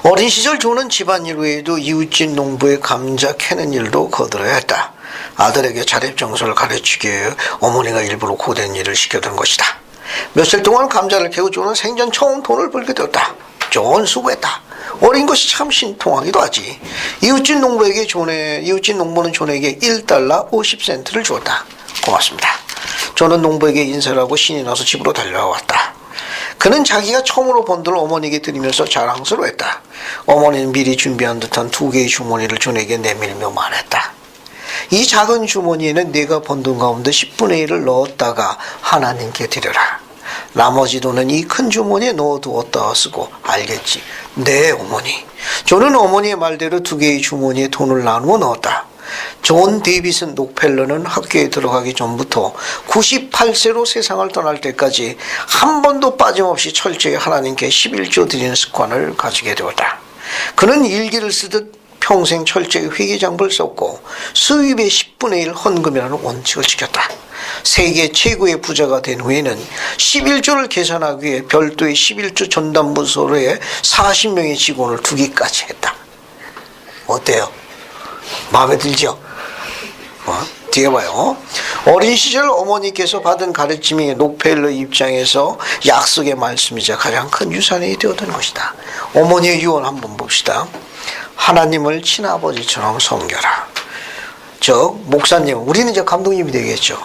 어린 시절 조는 집안일 외에도 이웃집 농부의 감자 캐는 일도 거들어야 했다. 아들에게 자립정서를 가르치기 위해 어머니가 일부러 고된 일을 시켜둔 것이다. 며칠 동안 감자를 캐고 조는 생전 처음 돈을 벌게 되었다. 조는 수고했다. 어린 것이 참 신통하기도 하지. 이웃집 농부는 존에게 1달러 50센트를 주었다. 고맙습니다. 조는 농부에게 인사를 하고 신이 나서 집으로 달려왔다. 그는 자기가 처음으로 번 돈을 어머니에게 드리면서 자랑스러워했다. 어머니는 미리 준비한 듯한 2개의 주머니를 존에게 내밀며 말했다. 이 작은 주머니에는 내가 번 돈 가운데 10분의 1을 넣었다가 하나님께 드려라. 나머지 돈은 이 큰 주머니에 넣어두었다 쓰고. 알겠지? 네, 어머니. 저는 어머니의 말대로 2개의 주머니에 돈을 나누어 넣었다. 존 데이비슨 록펠러는 학교에 들어가기 전부터 98세로 세상을 떠날 때까지 한 번도 빠짐없이 철저히 하나님께 11조 드리는 습관을 가지게 되었다. 그는 일기를 쓰듯 평생 철저히 회계장부를 썼고 수입의 10분의 1 헌금이라는 원칙을 지켰다. 세계 최고의 부자가 된 후에는 11조를 계산하기 위해 별도의 11조 전담부서로에 40명의 직원을 두기까지 했다. 어때요? 마음에 들죠? 뒤에 봐요. 어린 시절 어머니께서 받은 가르침이 록펠러 입장에서 약속의 말씀이자 가장 큰 유산이 되었던 것이다. 어머니의 유언 한번 봅시다. 하나님을 친아버지처럼 섬겨라. 즉 목사님, 우리는 이제 감독님이 되겠죠.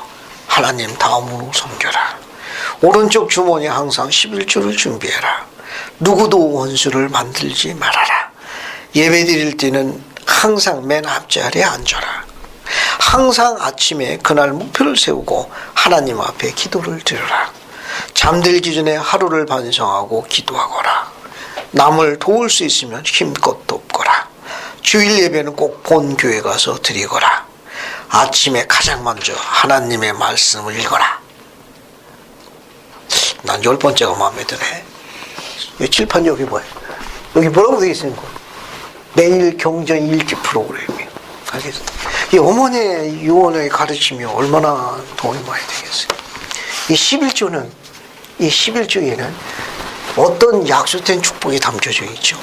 하나님 다음으로 섬겨라. 오른쪽 주머니에 항상 11조를 준비해라. 누구도 원수를 만들지 말아라. 예배 드릴 때는 항상 맨 앞자리에 앉아라. 항상 아침에 그날 목표를 세우고 하나님 앞에 기도를 드려라. 잠들기 전에 하루를 반성하고 기도하거라. 남을 도울 수 있으면 힘껏 돕거라. 주일 예배는 꼭 본교회 가서 드리거라. 아침에 가장 먼저 하나님의 말씀을 읽어라. 난 10번째가 마음에 드네. 이 칠판 여기 뭐야? 여기 뭐라고 되어 있습니까? 매일 경전 읽기 프로그램이에요. 알겠어요? 이 어머니의 유언의 가르침이 얼마나 도움이 많이 되겠어요. 이 11조에는 어떤 약속된 축복이 담겨져 있죠.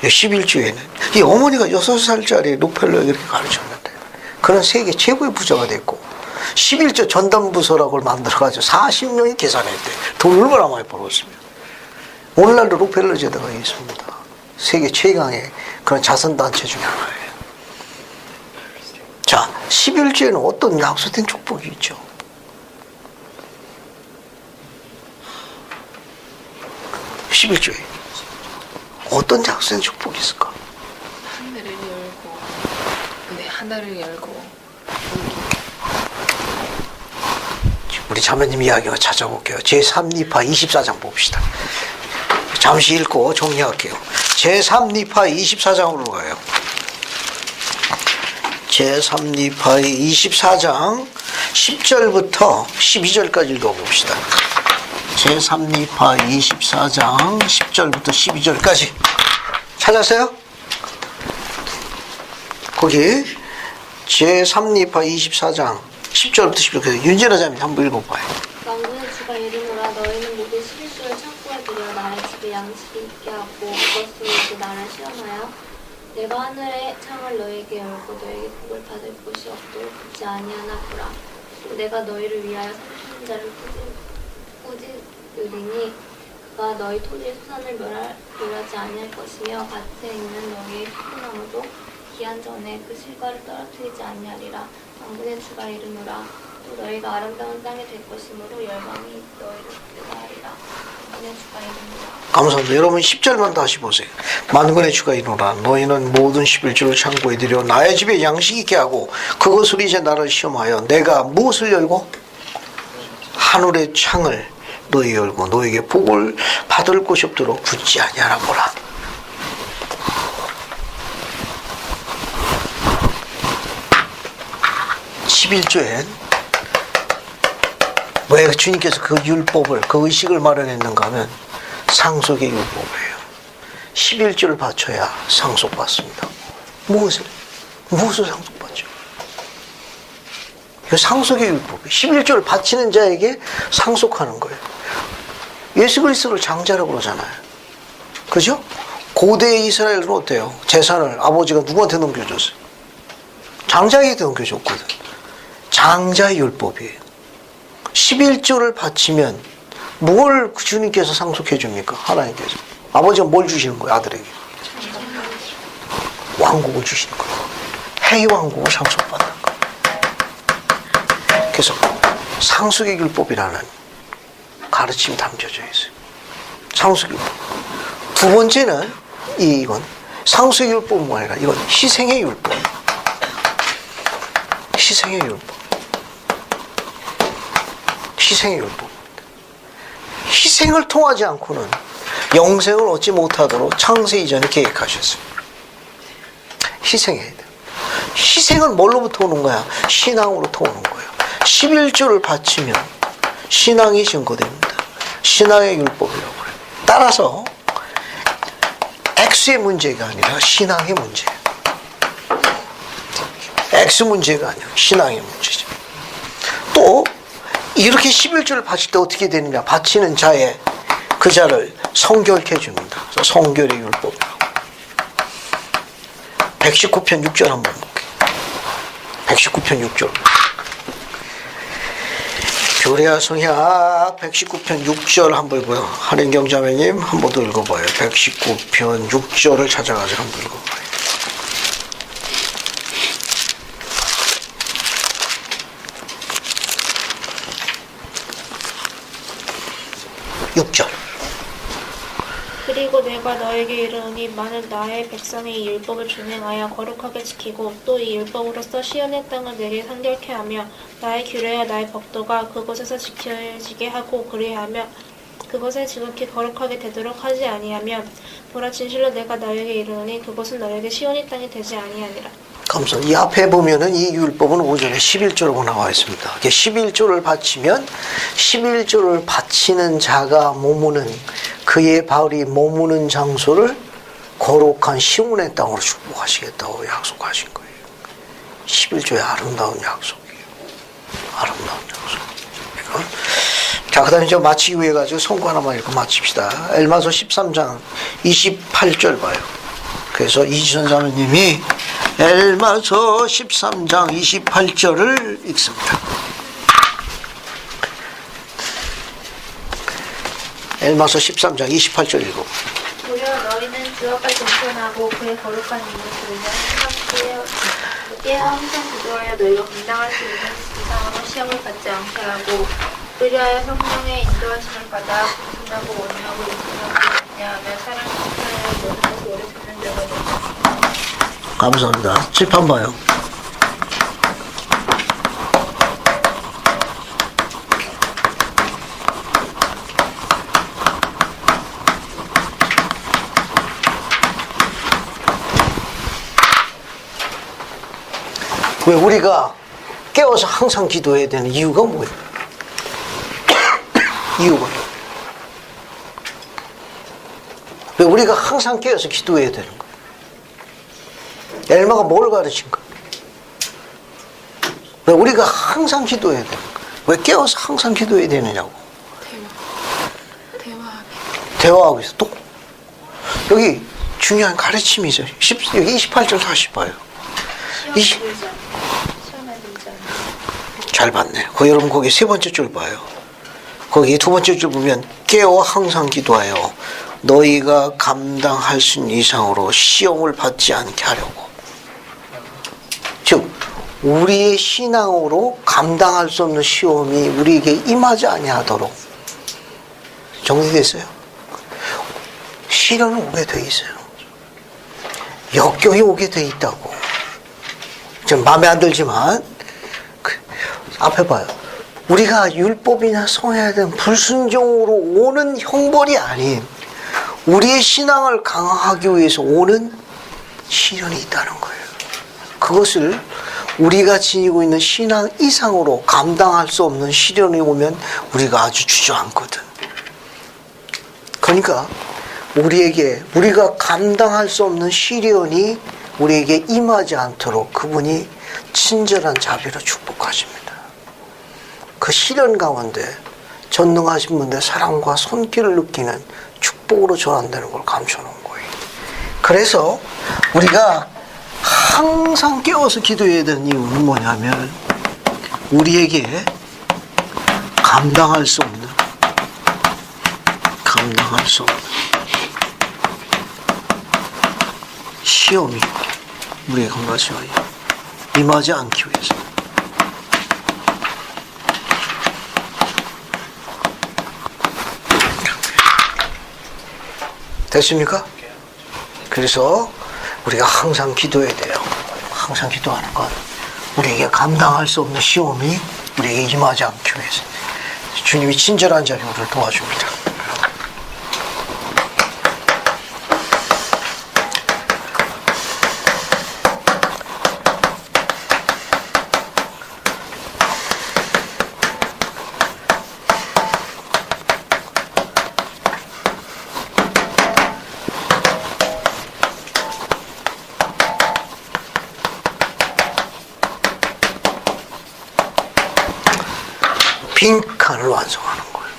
11조에는 이 어머니가 6살짜리 록펠러에 이렇게 가르쳤는데 그는 세계 최고의 부자가 됐고 11조 전담부서라고 만들어가지고 40명이 계산했대. 돈 얼마나 많이 벌었으면. 오늘날도 록펠러 제도가 있습니다. 세계 최강의 그런 자선단체 중에 하나예요. 자, 11조에는 어떤 약속된 축복이 있죠. 11조에 어떤 약속된 축복이 있을까? 하늘을 열고 우리 자매님 이야기를 찾아볼게요. 제3니파 24장 봅시다. 잠시 읽고 정리할게요. 제3니파 24장으로 가요. 제3니파 24장 10절부터 12절까지 읽어봅시다. 제3니파 24장 10절부터 12절까지 찾았어요? 거기 제3니파 24장 10절부터 12절까지 윤재라 자매 한번 읽어봐요. 만군의 주가 이르노라. 너희는 모든 11조를 창고에 들여 나의 집에 양식이 있게 하고 그것으로 이제 나를 시험하여 내가 하늘의 창을 너희에게 열고 너희에게 복을 받을 곳이 없도록 붙지 아니하나 보라. 또 내가 너희를 위하여 삼키는 자를 꾸짖으리니 그가 너희 토지의 소산을 멸하지 아니할 것이며 밭에 있는 너희의 포도나무도 기한 전에 그 실과를 떨어뜨리지 아니하리라. 만군의 주가 이르노라. 또 너희가 아름다운 땅이 될 것이므로 열방이 너희를 복되하리라. 만군의 주가 이르노라. 감사합니다. 여러분 10절만 다시 보세요. 만군의 주가 이르노라. 너희는 모든 11조를 창고에 들여 나의 집에 양식이 있게 하고 그것으로 이제 나를 시험하여 내가 무엇을 열고? 하늘의 창을 너희 열고 너에게 복을 받을 곳이 없도록 붙지 아니하라 보라. (11조엔) 왜 주님께서 그 율법을 그 의식을 마련했는가 하면 상속의 율법이에요. 11조를 바쳐야 상속받습니다. 무엇을 상속받죠? 이 상속의 율법이에요. 11조를 바치는 자에게 상속하는 거예요. 예수 그리스도를 장자라고 그러잖아요. 그죠? 고대 이스라엘은 어때요? 재산을 아버지가 누구한테 넘겨줬어요? 장자에게 넘겨줬거든. 장자의 율법이에요. 11조를 바치면 뭘 주님께서 상속해 줍니까? 하나님께서. 아버지가 뭘 주시는 거예요? 아들에게. 왕국을 주시는 거예요. 해의 왕국을 상속받는 거예요. 그래서 상속의 율법이라는 가르침이 담겨져 있어요. 상속의 율법. 두 번째는 이건 상속의 율법뿐만 아니라 이건 희생의 율법. 희생의 율법. 희생의 율법. 희생을 통하지 않고는 영생을 얻지 못하도록 창세 이전에 계획하셨어요. 희생해야 돼요. 희생은 뭘로부터 오는 거야? 신앙으로부터 오는 거예요. 11조를 바치면 신앙이 증거됩니다. 신앙의 율법이라고 그래요. 따라서 X의 문제가 아니라 신앙의 문제예요. X 문제가 아니라 신앙의 문제죠. 또 이렇게 11조를 바칠 때 어떻게 되느냐? 바치는 자의 그 자를 성결케 해줍니다. 그래서 성결의 율법이라고. 119편 6절 한번 볼게요. 119편 6절. 교리와 성약 119편 6절 한번 읽어요. 한인경 자매님 한번 더 읽어봐요. 119편 6절을 찾아가지고 한번 읽어봐요. 그리고 내가 너에게 이르노니 만일 나의 백성이 이 율법을 준행하여 거룩하게 지키고 또 이 율법으로써 시온의 땅을 내게 상결케 하며 나의 규례와 나의 법도가 그곳에서 지켜지게 하고 그리하며 그것에 지극히 거룩하게 되도록 하지 아니하면 보라 진실로 내가 너에게 이르노니 그곳은 너에게 시온의 땅이 되지 아니하니라. 감사합니다. 이 앞에 보면은 이 율법은 오전에 11조라고 나와 있습니다. 11조를 바치면 11조를 바치는 자가 머무는 그의 발이 머무는 장소를 거룩한 시온의 땅으로 축복하시겠다고 약속하신 거예요. 11조의 아름다운 약속이에요. 아름다운 약속. 자, 그 다음에 이제 마치기 위해 가지고 성구 하나만 읽고 마칩시다. 엘마서 13장 28절 봐요. 그래서 이지선 자매님이 엘마서 13장 28절을 읽습니다. 엘마서 13장 28절 읽어. 무려 너희는 주 앞에 겸손하고 그의 거룩한 이름을 부르며 함께 항상 기도하여 너희가 감당할 수 있는 이상으로 시험을 받지 않게 하고 의뢰하여 성령의 인도하심을 받아 겸손하고 원하고 인정하고 인내하며 사랑의 축하하여 모든 것을 오래 듣는 자가 되다. 감사합니다. 칠판 봐요. 왜 우리가 깨워서 항상 기도해야 되는 이유가 뭐예요? 이유가 왜 우리가 항상 깨워서 기도해야 되는 거예요? 엘마가 뭘 가르친 거예요? 왜 우리가 항상 기도해야 되는 거예요? 왜 깨워서 항상 기도해야 되느냐고. 대화하고 있어. 또 여기 중요한 가르침이죠. 여기 28절 다시 봐요. 잘 봤네. 여러분 거기 세 번째 줄 봐요. 거기 두 번째 줄 보면 깨어 항상 기도하여 너희가 감당할 수 있는 이상으로 시험을 받지 않게 하려고. 즉 우리의 신앙으로 감당할 수 없는 시험이 우리에게 임하지 아니하도록 정리됐어요. 시련은 오게 돼 있어요. 역경이 오게 돼 있다고. 좀 마음에 안 들지만 앞에 봐요. 우리가 율법이나 성해야 되는 불순종으로 오는 형벌이 아닌 우리의 신앙을 강화하기 위해서 오는 시련이 있다는 거예요. 그것을 우리가 지니고 있는 신앙 이상으로 감당할 수 없는 시련이 오면 우리가 아주 주저앉거든. 그러니까 우리가 감당할 수 없는 시련이 우리에게 임하지 않도록 그분이 친절한 자비로 축복하십니다. 그 시련 가운데 전능하신 분의 사랑과 손길을 느끼는 축복으로 전환되는 걸 감춰놓은 거예요. 그래서 우리가 항상 깨워서 기도해야 되는 이유는 뭐냐면 우리에게 감당할 수 없는 시험이 우리의 건강에 임하지 않기 위해서. 됐습니까? 그래서 우리가 항상 기도해야 돼요. 항상 기도하는 건 우리에게 감당할 수 없는 시험이 우리에게 임하지 않기 위해서 주님이 친절한 자로 우리를 도와줍니다. 빈칸을 완성하는 거예요.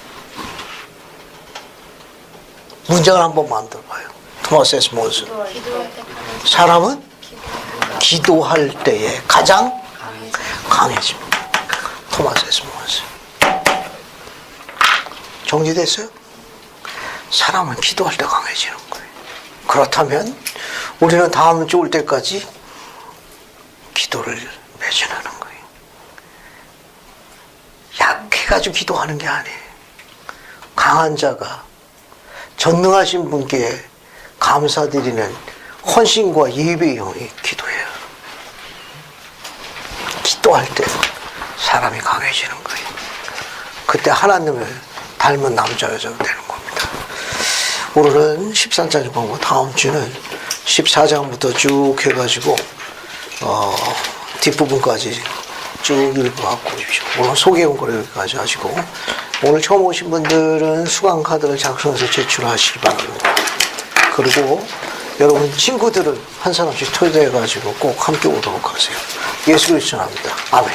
문장을 한번 만들어봐요. 토마스 S. 몬슨. 사람은 기도할 때에 가장 강해집니다. 토마스 S. 몬슨. 정리됐어요? 사람은 기도할 때 강해지는 거예요. 그렇다면 우리는 다음 주 올 때까지 기도를 매진하는 거예요. 약해가지고 기도하는 게 아니에요. 강한 자가 전능하신 분께 감사드리는 헌신과 예배의 영이 기도예요. 기도할 때 사람이 강해지는 거예요. 그때 하나님을 닮은 남자 여자가 되는 겁니다. 오늘은 13장을 보고 다음 주는 14장부터 쭉 해가지고 뒷부분까지 쭉 읽어갖고 오십시오. 오늘 소개한 거를 여기까지 하시고, 오늘 처음 오신 분들은 수강 카드를 작성해서 제출하시기 바랍니다. 그리고 여러분 친구들을 한 사람씩 초대해가지고 꼭 함께 오도록 하세요. 예수 그리스도 합니다. 아멘.